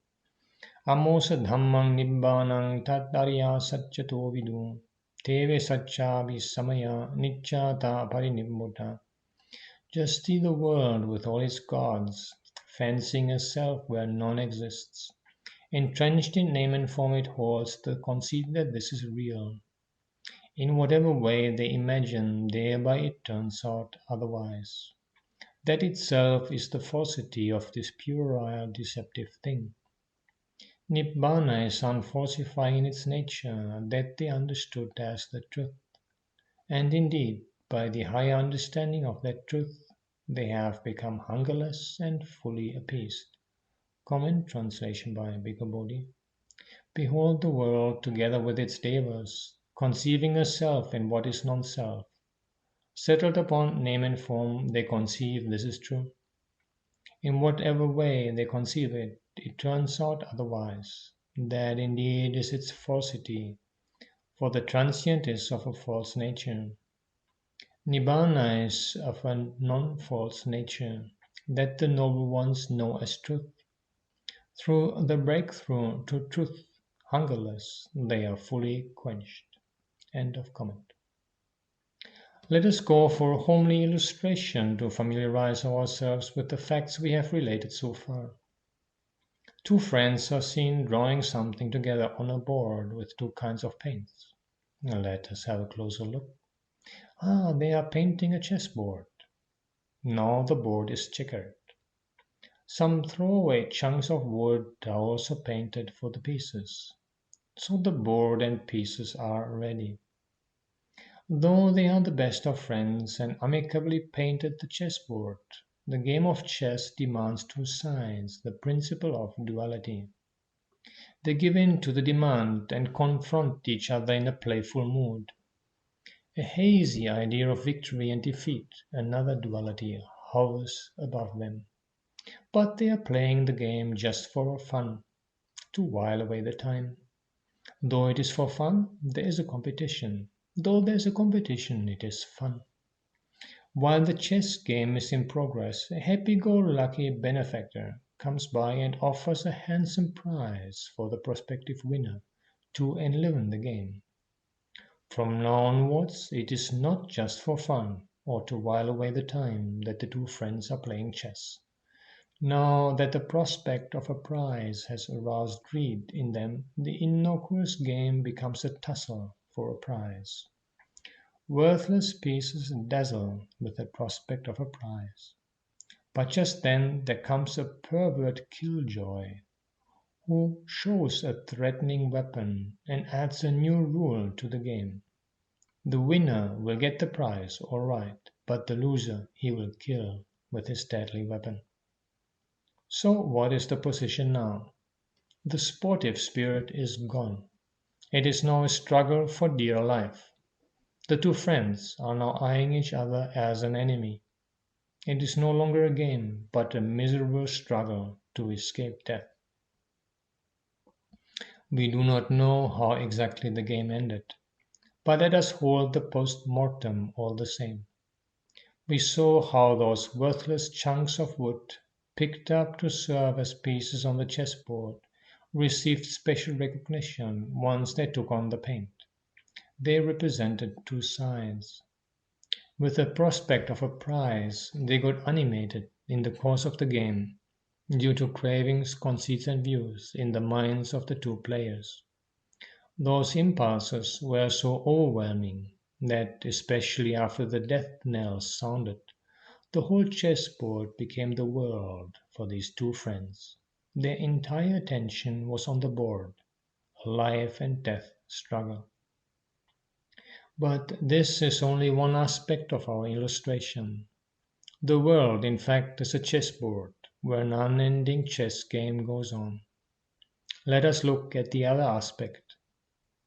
Amosa dhammang nibbānang tad arya satchato vidu. Teve satchavi samaya niccata parinibbuta. Just see the world with all its gods, fancying a self where none exists. Entrenched in name and form, it holds the conceit that this is real. In whatever way they imagine, thereby it turns out otherwise. That itself is the falsity of this puerile deceptive thing. Nibbāna is unfalsifying in its nature, that they understood as the truth. And indeed, by the higher understanding of that truth, they have become hungerless and fully appeased. Comment translation by Bhikkhu Bodhi. Behold the world together with its devas, conceiving a self in what is non-self. Settled upon name and form, they conceive this is true. In whatever way they conceive it, it turns out otherwise. That indeed is its falsity, for the transient is of a false nature. Nibbāna is of a non-false nature, that the noble ones know as truth. Through the breakthrough to truth, hungerless, they are fully quenched. End of comment. Let us go for a homely illustration to familiarize ourselves with the facts we have related so far. Two friends are seen drawing something together on a board with two kinds of paints. Let us have a closer look. They are painting a chessboard. Now the board is checkered. Some throwaway chunks of wood are also painted for the pieces. So the board and pieces are ready. Though they are the best of friends and amicably painted the chessboard, the game of chess demands two sides, the principle of duality. They give in to the demand and confront each other in a playful mood. A hazy idea of victory and defeat, another duality, hovers above them. But they are playing the game just for fun, to while away the time. Though it is for fun, there is a competition. Though there is a competition, it is fun. While the chess game is in progress, a happy-go-lucky benefactor comes by and offers a handsome prize for the prospective winner to enliven the game. From now onwards, it is not just for fun or to while away the time that the two friends are playing chess. Now that the prospect of a prize has aroused greed in them, the innocuous game becomes a tussle for a prize. Worthless pieces dazzle with the prospect of a prize. But just then there comes a pervert killjoy, who shows a threatening weapon and adds a new rule to the game. The winner will get the prize, all right, but the loser he will kill with his deadly weapon. So what is the position now? The sportive spirit is gone. It is now a struggle for dear life. The two friends are now eyeing each other as an enemy. It is no longer a game, but a miserable struggle to escape death. We do not know how exactly the game ended, but let us hold the post-mortem all the same. We saw how those worthless chunks of wood, picked up to serve as pieces on the chessboard, received special recognition once they took on the paint. They represented two sides. With the prospect of a prize, they got animated in the course of the game, due to cravings, conceits, and views in the minds of the two players. Those impulses were so overwhelming that, especially after the death knell sounded, the whole chessboard became the world for these two friends. Their entire attention was on the board, a life and death struggle. But this is only one aspect of our illustration. The world, in fact, is a chessboard where an unending chess game goes on. Let us look at the other aspect.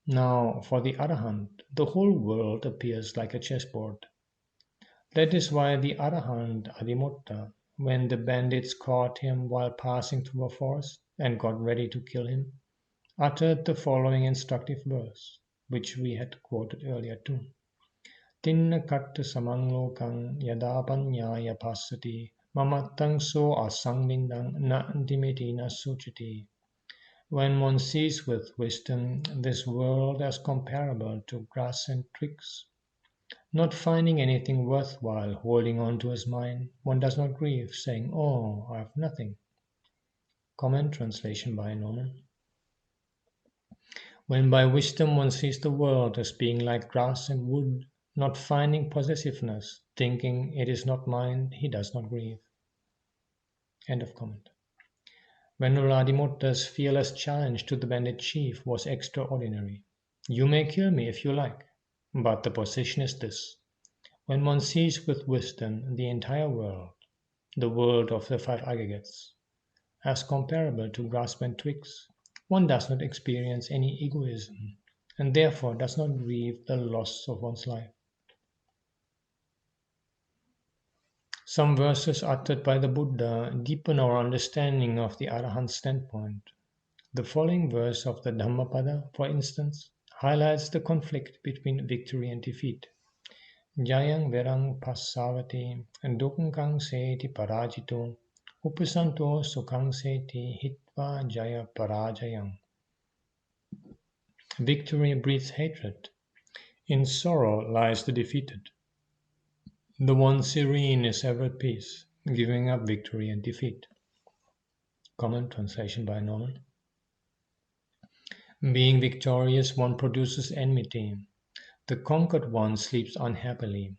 Now, for the other hand, the whole world appears like a chessboard. That is why the Arahant Adhimotta, when the bandits caught him while passing through a forest and got ready to kill him, uttered the following instructive verse, which we had quoted earlier too. Tinna katta samanglokang yadapanyaya passati mamattang so asangvindang na dimiti na suchiti. When one sees with wisdom this world as comparable to grass and twigs, not finding anything worthwhile holding on to his mind, one does not grieve, saying, "Oh, I have nothing." Comment translation by Norman. When by wisdom one sees the world as being like grass and wood, not finding possessiveness, thinking it is not mine, he does not grieve. End of comment. Venerable Adhimotta's fearless challenge to the bandit chief was extraordinary. You may kill me if you like, but the position is this. When one sees with wisdom the entire world, the world of the five aggregates, as comparable to grass and twigs, one does not experience any egoism, and therefore does not grieve the loss of one's life. Some verses uttered by the Buddha deepen our understanding of the Arahant standpoint. The following verse of the Dhammapada, for instance, highlights the conflict between victory and defeat. Jayang verang passavati, dukkang seti parajito, upasanto sukhang seti hitva jaya parajayang. Victory breeds hatred. In sorrow lies the defeated. The one serene is ever at peace, giving up victory and defeat. Common translation by Norman. Being victorious, one produces enmity. The conquered one sleeps unhappily.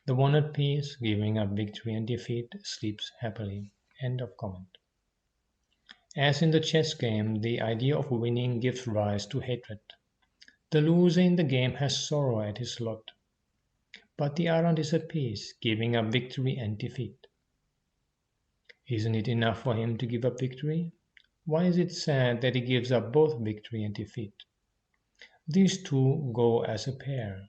The one at peace, giving up victory and defeat, sleeps happily. End of comment. As in the chess game, the idea of winning gives rise to hatred. The loser in the game has sorrow at his lot. But the arahant is at peace, giving up victory and defeat. Isn't it enough for him to give up victory? Why is it sad that he gives up both victory and defeat? These two go as a pair.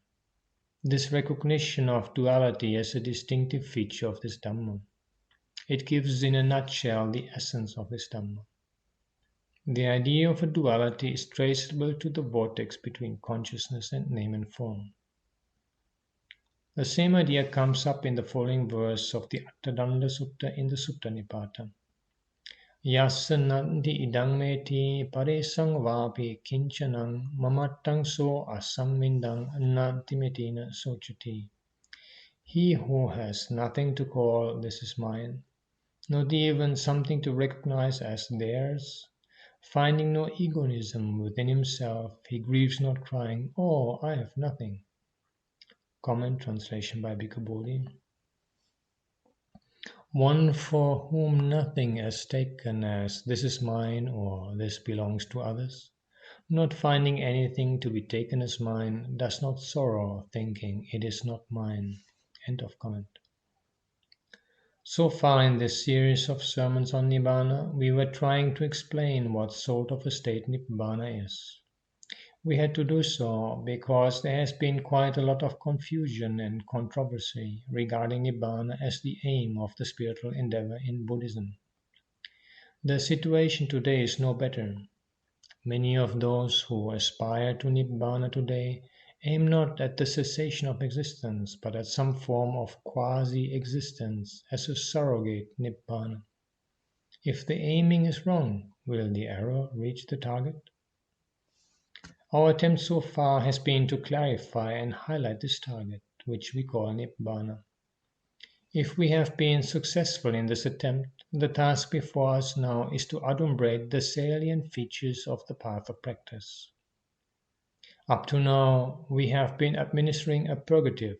This recognition of duality as a distinctive feature of this Dhamma. It gives in a nutshell the essence of this Dhamma. The idea of a duality is traceable to the vortex between consciousness and name and form. The same idea comes up in the following verse of the Attadanda Sutta in the Sutta Nipata. Yassa nandi idang meti paresang vapi kinchanang mamattang so asangmindang nantimetina sochati. He who has nothing to call this is mine, not even something to recognize as theirs, finding no egoism within himself, he grieves not crying, "Oh, I have nothing." Comment translation by Bhikkhu Bodhi. One for whom nothing is taken as this is mine or this belongs to others, not finding anything to be taken as mine, does not sorrow, thinking it is not mine. End of comment. So far in this series of sermons on Nibbāna, we were trying to explain what sort of a state Nibbāna is. We had to do so because there has been quite a lot of confusion and controversy regarding Nibbāna as the aim of the spiritual endeavor in Buddhism. The situation today is no better. Many of those who aspire to Nibbāna today aim not at the cessation of existence, but at some form of quasi-existence as a surrogate Nibbāna. If the aiming is wrong, will the arrow reach the target? Our attempt so far has been to clarify and highlight this target, which we call Nibbāna. If we have been successful in this attempt, the task before us now is to adumbrate the salient features of the path of practice. Up to now, we have been administering a purgative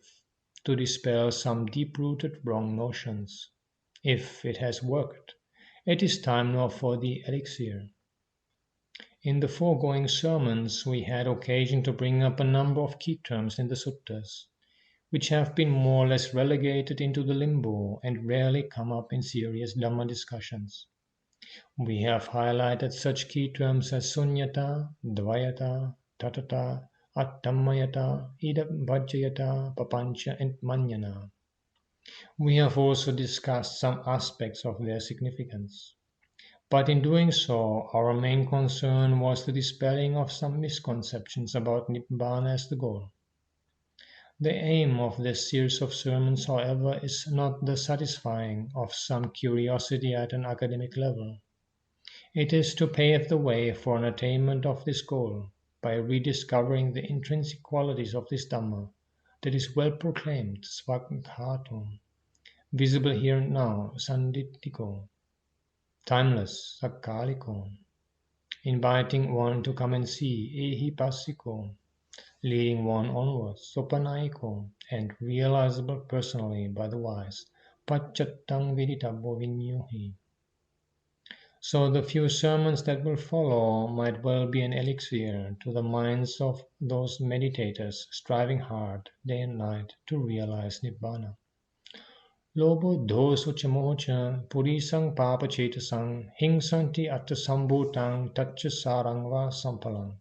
to dispel some deep-rooted wrong notions. If it has worked, it is time now for the elixir. In the foregoing sermons, we had occasion to bring up a number of key terms in the suttas, which have been more or less relegated into the limbo and rarely come up in serious Dhamma discussions. We have highlighted such key terms as sunyata, dvayata, tatata, attammayata, idabhajayata, papancha, and manjana. We have also discussed some aspects of their significance. But in doing so, our main concern was the dispelling of some misconceptions about Nibbāna as the goal. The aim of this series of sermons, however, is not the satisfying of some curiosity at an academic level. It is to pave the way for an attainment of this goal by rediscovering the intrinsic qualities of this Dhamma that is well proclaimed, svagdhatum, visible here and now, sanditthiko, timeless, sakkaliko, inviting one to come and see, ehipassiko, leading one onwards, sopanayiko, and realizable personally by the wise, paccattam viditabbo vinyuhi. So the few sermons that will follow might well be an elixir to the minds of those meditators striving hard day and night to realize Nibbāna. Lobo doso chamocha purisang papa chetasang hingsanti atta sambhutang tacha sarang va sampalang.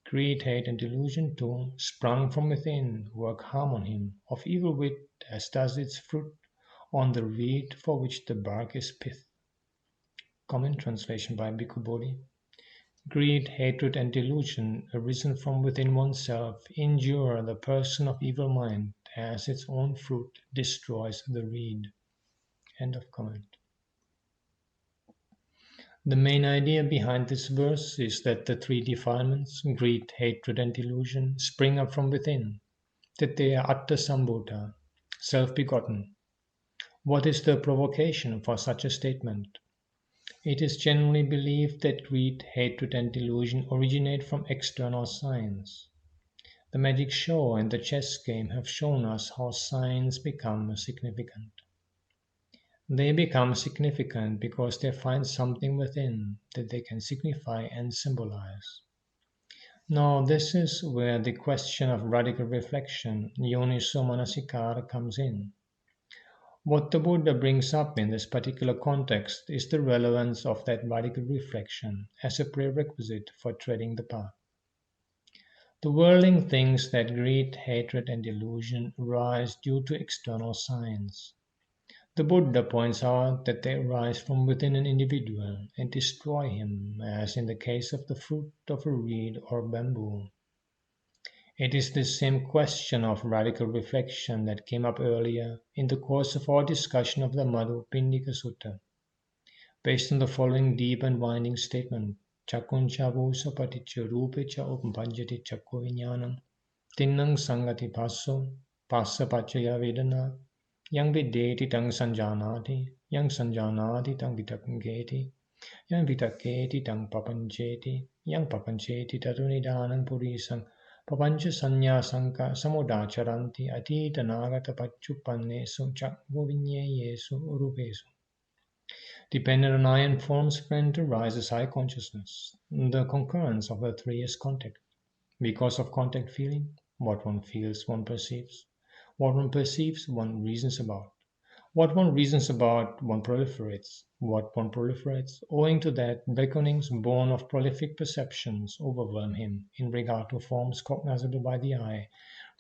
Greed, hate, and delusion too, sprung from within, work harm on him, of evil wit as does its fruit, on the reed for which the bark is pith. Common translation by Bhikkhu Bodhi. Greed, hatred, and delusion, arisen from within oneself, injure the person of evil mind, as its own fruit destroys the reed. End of comment. The main idea behind this verse is that the three defilements, greed, hatred, and delusion, spring up from within, that they are atta sambhuta, self-begotten. What is the provocation for such a statement? It is generally believed that greed, hatred, and delusion originate from external signs. The magic show and the chess game have shown us how signs become significant. They become significant because they find something within that they can signify and symbolize. Now, this is where the question of radical reflection, yoniso manasikara, comes in. What the Buddha brings up in this particular context is the relevance of that radical reflection as a prerequisite for treading the path. The worldling thinks that greed, hatred, and delusion arise due to external signs. The Buddha points out that they arise from within an individual and destroy him, as in the case of the fruit of a reed or bamboo. It is this same question of radical reflection that came up earlier in the course of our discussion of the Madhu Pindika Sutta, based on the following deep and winding statement: Chakkuncha vusa paticca rupecha upanjati chakku viññānam tinnang sangati passo passa paccaya vedana yang videti tang sanjanati yang sanjanati tang vitakkheti yang vitakketi tang papancheti yang papancheti tatunidanang purisang papancha sanya sanka samudacharanti atita nagata pacchuppannesu chakku viññeyesu rupesu. Dependent on iron forms, friend, arises eye consciousness. The concurrence of the three is contact. Because of contact feeling, what one feels, one perceives. What one perceives, one reasons about. What one reasons about, one proliferates. What one proliferates, owing to that, reckonings born of prolific perceptions overwhelm him in regard to forms cognizable by the eye,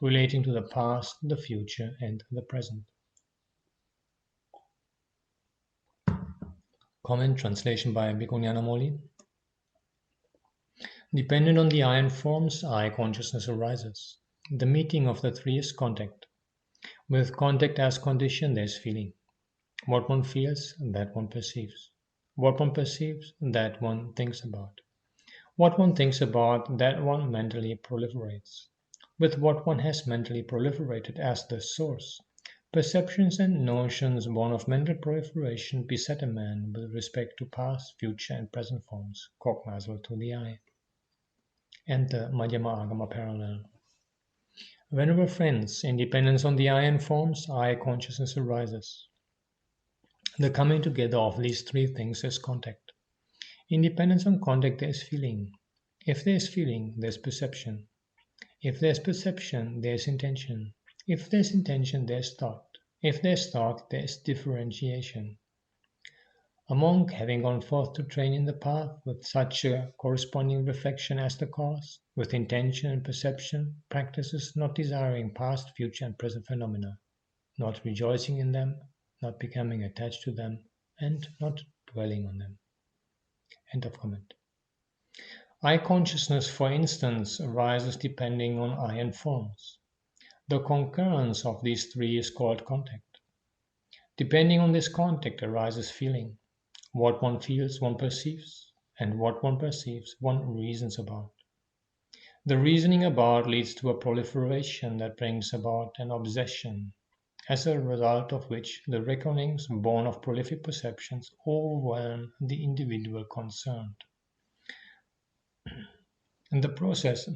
relating to the past, the future, and the present. Comment translation by Bhikkhu Ñāṇamoli. Dependent on the iron forms, eye consciousness arises. The meeting of the three is contact. With contact as condition, there is feeling. What one feels, that one perceives. What one perceives, that one thinks about. What one thinks about, that one mentally proliferates. With what one has mentally proliferated as the source, perceptions and notions born of mental proliferation beset a man with respect to past, future, and present forms, cognizable to the eye. Enter Madhyama Agama parallel. Whenever, friends, independence on the eye and forms, eye consciousness arises. The coming together of these three things is contact. Independence on contact, there is feeling. If there is feeling, there is perception. If there is perception, there is intention. If there is intention, there is thought. If there is thought, there is differentiation. A monk, having gone forth to train in the path with such a corresponding reflection as the cause, with intention and perception, practices not desiring past, future, and present phenomena, not rejoicing in them, not becoming attached to them, and not dwelling on them. End of comment. Eye consciousness, for instance, arises depending on eye and forms. The concurrence of these three is called contact. Depending on this contact arises feeling. What one feels, one perceives, and what one perceives, one reasons about. The reasoning about leads to a proliferation that brings about an obsession, as a result of which the reckonings born of prolific perceptions overwhelm the individual concerned. And the process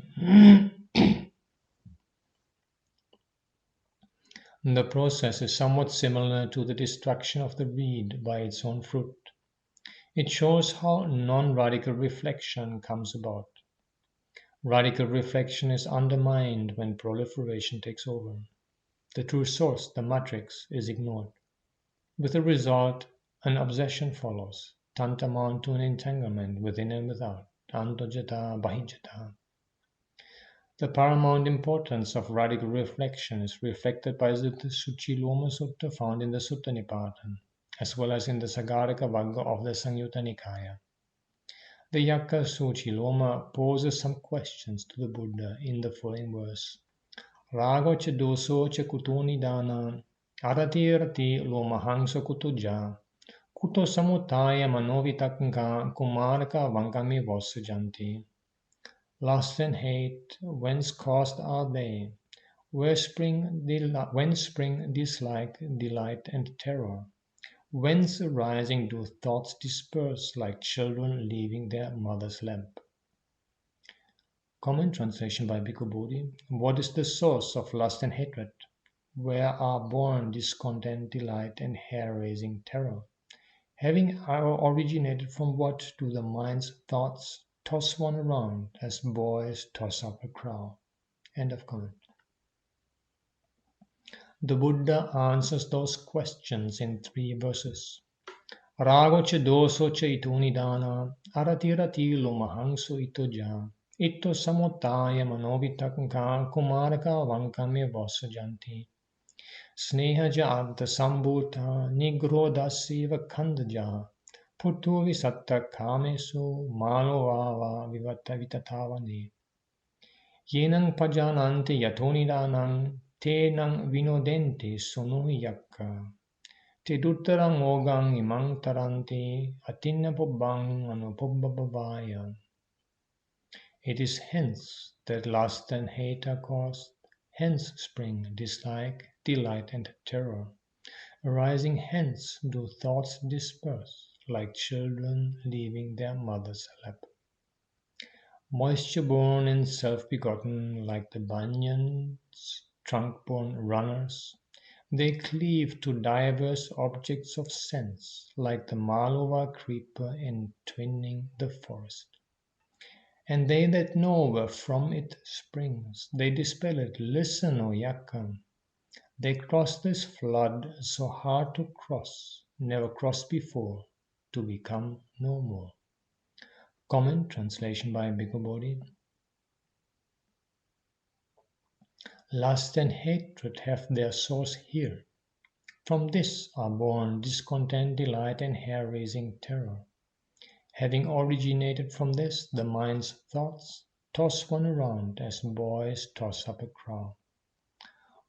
is somewhat similar to the destruction of the reed by its own fruit. It shows how non-radical reflection comes about. Radical reflection is undermined when proliferation takes over. The true source, the matrix, is ignored. With the result, an obsession follows, tantamount to an entanglement within and without, antojata bahijata. The paramount importance of radical reflection is reflected by the Suchiloma Sutta found in the Sutta Nipāna, as well as in the Sagarika Vagga of the Samyutta Nikaya. The Yakka Suchiloma poses some questions to the Buddha in the following verse. Rago cha doso cha kutoni dana, arati rati lomahangsa kutuja, kuto samutaya manovitakka kumaraka vangami vasajanti. Lust and hate, whence caused are they? Whence spring dislike, delight, and terror? Whence arising do thoughts disperse like children leaving their mother's lap? Common translation by Bhikkhu Bodhi. What is the source of lust and hatred? Where are born discontent, delight, and hair-raising terror? Having originated from what do the mind's thoughts toss one around as boys toss up a crow? End of comment. The Buddha answers those questions in 3 verses. Rago cha doso cha ito nidana, arati rati lomahangso ito ja, ito samotaya manovitakka kumaraka vankame vasajanti. Sneha ja anta sambhuta nigrodasiva khandaja, putu visatta kamesu malovava vivata vitatavane. Yenang pajanante yatonidanang tenang vinodente sono yakka. Te duttarang ogang imang tarante atinna pobbang anupobbabaya. It is hence that lust and hate are caused, hence spring dislike, delight, and terror. Arising hence do thoughts disperse, like children leaving their mother's lap. Moisture-born and self-begotten, like the banyan's trunk-born runners, they cleave to diverse objects of sense, like the Malova creeper entwining the forest. And they that know where from it springs, they dispel it. Listen, O Yakka. They cross this flood so hard to cross, never crossed before, to become no more. Comment translation by Bhikkhu Bodhi. Lust and hatred have their source here. From this are born discontent, delight, and hair-raising terror. Having originated from this, the mind's thoughts toss one around as boys toss up a crow.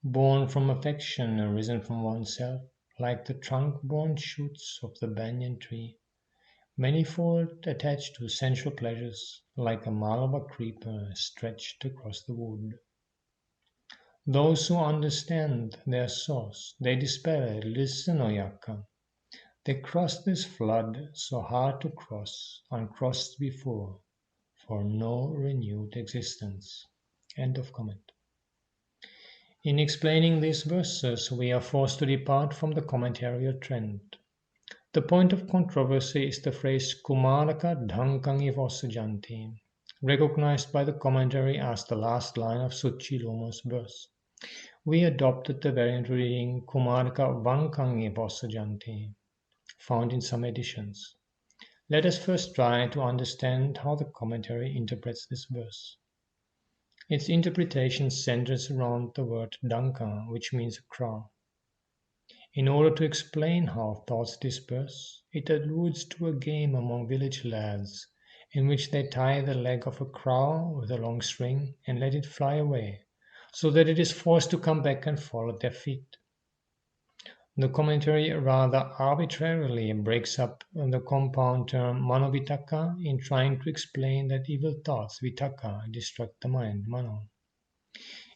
Born from affection, arisen from oneself, like the trunk-borne shoots of the banyan tree, manifold attached to sensual pleasures, like a Malava creeper stretched across the wood. Those who understand their source, they dispel it. Listen, O Yakka. They cross this flood so hard to cross, uncrossed before, for no renewed existence. End of comment. In explaining these verses, we are forced to depart from the commentarial trend. The point of controversy is the phrase Kumaraka Dhankangi Vasajanti, recognized by the commentary as the last line of Suchiloma's verse. We adopted the variant reading Kumaraka Vankangi Vasajanti, found in some editions. Let us first try to understand how the commentary interprets this verse. Its interpretation centers around the word Dhanka, which means a crow. In order to explain how thoughts disperse, it alludes to a game among village lads, in which they tie the leg of a crow with a long string and let it fly away, so that it is forced to come back and fall at their feet. The commentary rather arbitrarily breaks up the compound term manovitakka in trying to explain that evil thoughts, vitakka, destruct the mind, mano.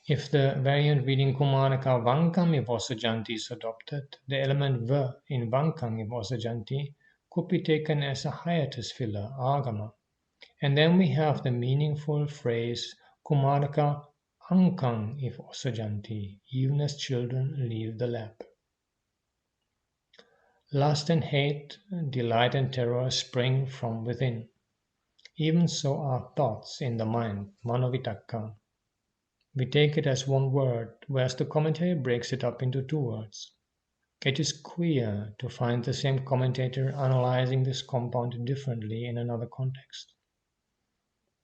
If the variant reading Kumaraka Vankami Vasajanti is adopted, the element V in Vankami Vasajanti could be taken as a hiatus filler, agama, and then we have the meaningful phrase Kumaraka Ankang if Vasajanti, even as children leave the lap. Lust and hate, delight and terror spring from within. Even so are thoughts in the mind, manovitakka. We take it as one word, whereas the commentary breaks it up into 2 words. It is queer to find the same commentator analyzing this compound differently in another context.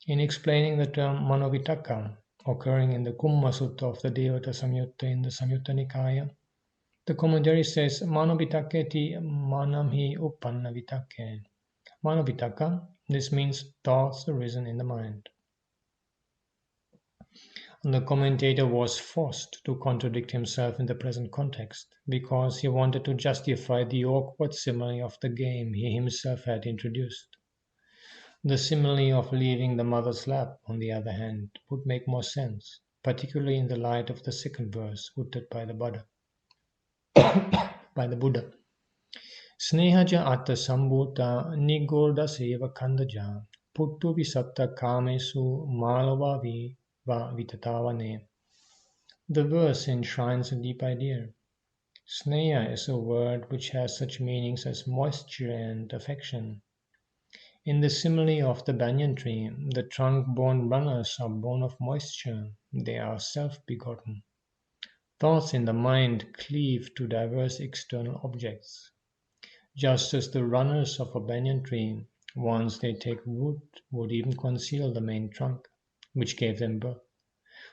In explaining the term manovitakka, occurring in the Kumma Sutta of the Devata Samyutta in the Samyutta Nikaya. The commentary says, Mano vitaketi manam hi uppanna vitakke. Mano vitaka, this means thoughts arisen in the mind. The commentator was forced to contradict himself in the present context because he wanted to justify the awkward simile of the game he himself had introduced. The simile of leaving the mother's lap, on the other hand, would make more sense, particularly in the light of the second verse uttered by the Buddha. Snehaja atta sambhuta nigorda seva kandaja puttu visatta kamesu malavavi va vitatavane. The verse enshrines a deep idea. Sneha is a word which has such meanings as moisture and affection. In the simile of the banyan tree, the trunk-borne runners are born of moisture, they are self-begotten. Thoughts in the mind cleave to diverse external objects. Just as the runners of a banyan tree, once they take root, would even conceal the main trunk, which gave them birth.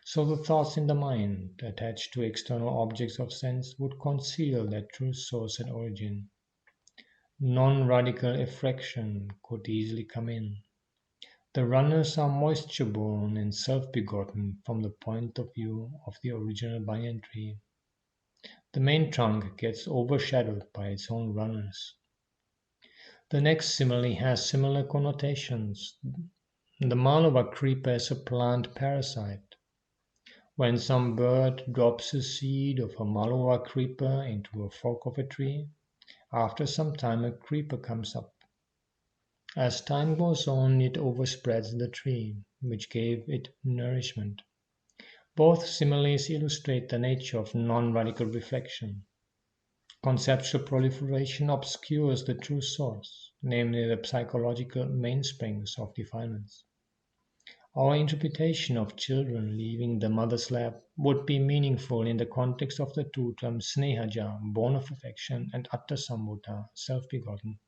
So the thoughts in the mind, attached to external objects of sense, would conceal their true source and origin. Non-radical effraction could easily come in. The runners are moisture-born and self-begotten from the point of view of the original banyan tree. The main trunk gets overshadowed by its own runners. The next simile has similar connotations. The Malava creeper is a plant parasite. When some bird drops a seed of a Malava creeper into a fork of a tree, after some time a creeper comes up. As time goes on, it overspreads the tree, which gave it nourishment. Both similes illustrate the nature of non-radical reflection. Conceptual proliferation obscures the true source, namely the psychological mainsprings of defilements. Our interpretation of children leaving the mother's lap would be meaningful in the context of the two terms snehaja, born of affection, and atta sambhuta, self-begotten.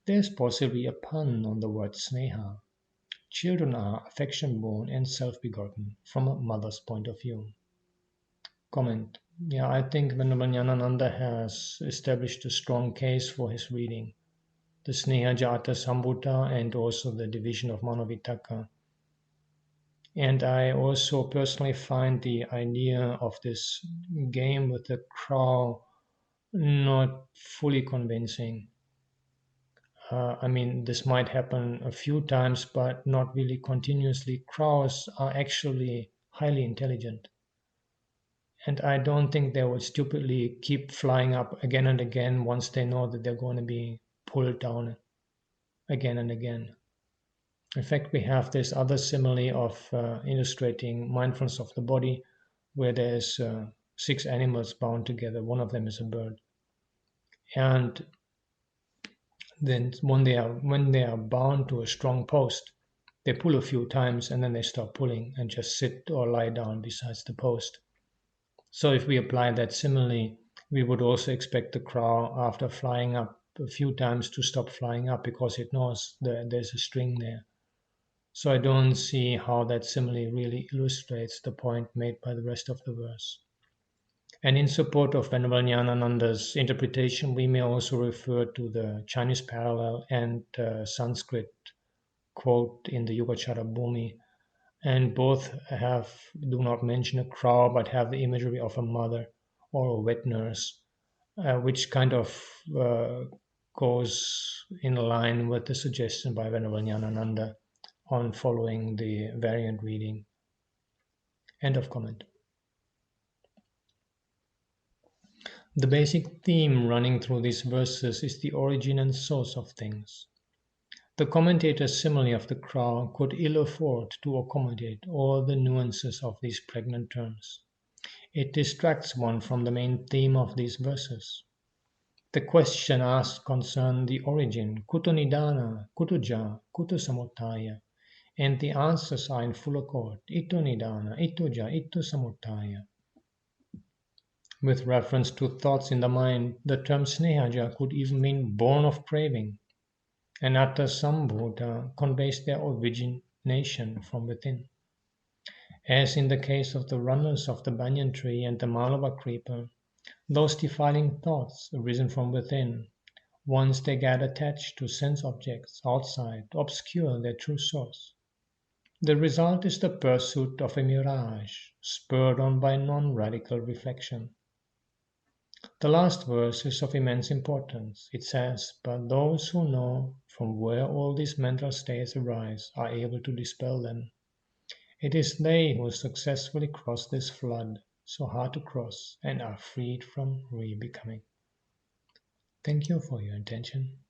There is possibly a pun on the word sneha. Children are affection-born and self-begotten from a mother's point of view. Comment. Yeah, I think Venerable Ñāṇananda has established a strong case for his reading. The Snehaja Atta Sambhuta and also the division of Manovitaka. And I also personally find the idea of this game with the crow not fully convincing. I mean, this might happen a few times, but not really continuously. Crows are actually highly intelligent. And I don't think they would stupidly keep flying up again and again once they know that they're going to be pulled down again and again. In fact, we have this other simile of illustrating mindfulness of the body, where there's 6 animals bound together. One of them is a bird. And then when they are bound to a strong post, they pull a few times and then they stop pulling and just sit or lie down beside the post. So if we apply that simile, we would also expect the crow, after flying up a few times, to stop flying up because it knows that there's a string there. So I don't see how that simile really illustrates the point made by the rest of the verse. And in support of Venerable Ñāṇananda's interpretation, we may also refer to the Chinese parallel and Sanskrit quote in the Yogacara Bhumi. And both do not mention a crow, but have the imagery of a mother or a wet nurse, which kind of goes in line with the suggestion by Venerable Ñāṇananda on following the variant reading. End of comment. The basic theme running through these verses is the origin and source of things. The commentator's simile of the crow could ill afford to accommodate all the nuances of these pregnant terms. It distracts one from the main theme of these verses. The question asked concerned the origin, kuto Nibbāna, kuto ja, kuto samudaya, and the answers are in full accord, ito Nibbāna, ito ja, ito samudaya. With reference to thoughts in the mind, the term snehaja could even mean born of craving, and atta sambhuta conveys their origination from within. As in the case of the runners of the banyan tree and the Malava creeper, those defiling thoughts arisen from within, once they get attached to sense objects outside, obscure their true source. The result is the pursuit of a mirage, spurred on by non-radical reflection. The last verse is of immense importance. It says, "But those who know from where all these mental states arise are able to dispel them. It is they who successfully cross this flood, so hard to cross, and are freed from re-becoming." Thank you for your attention.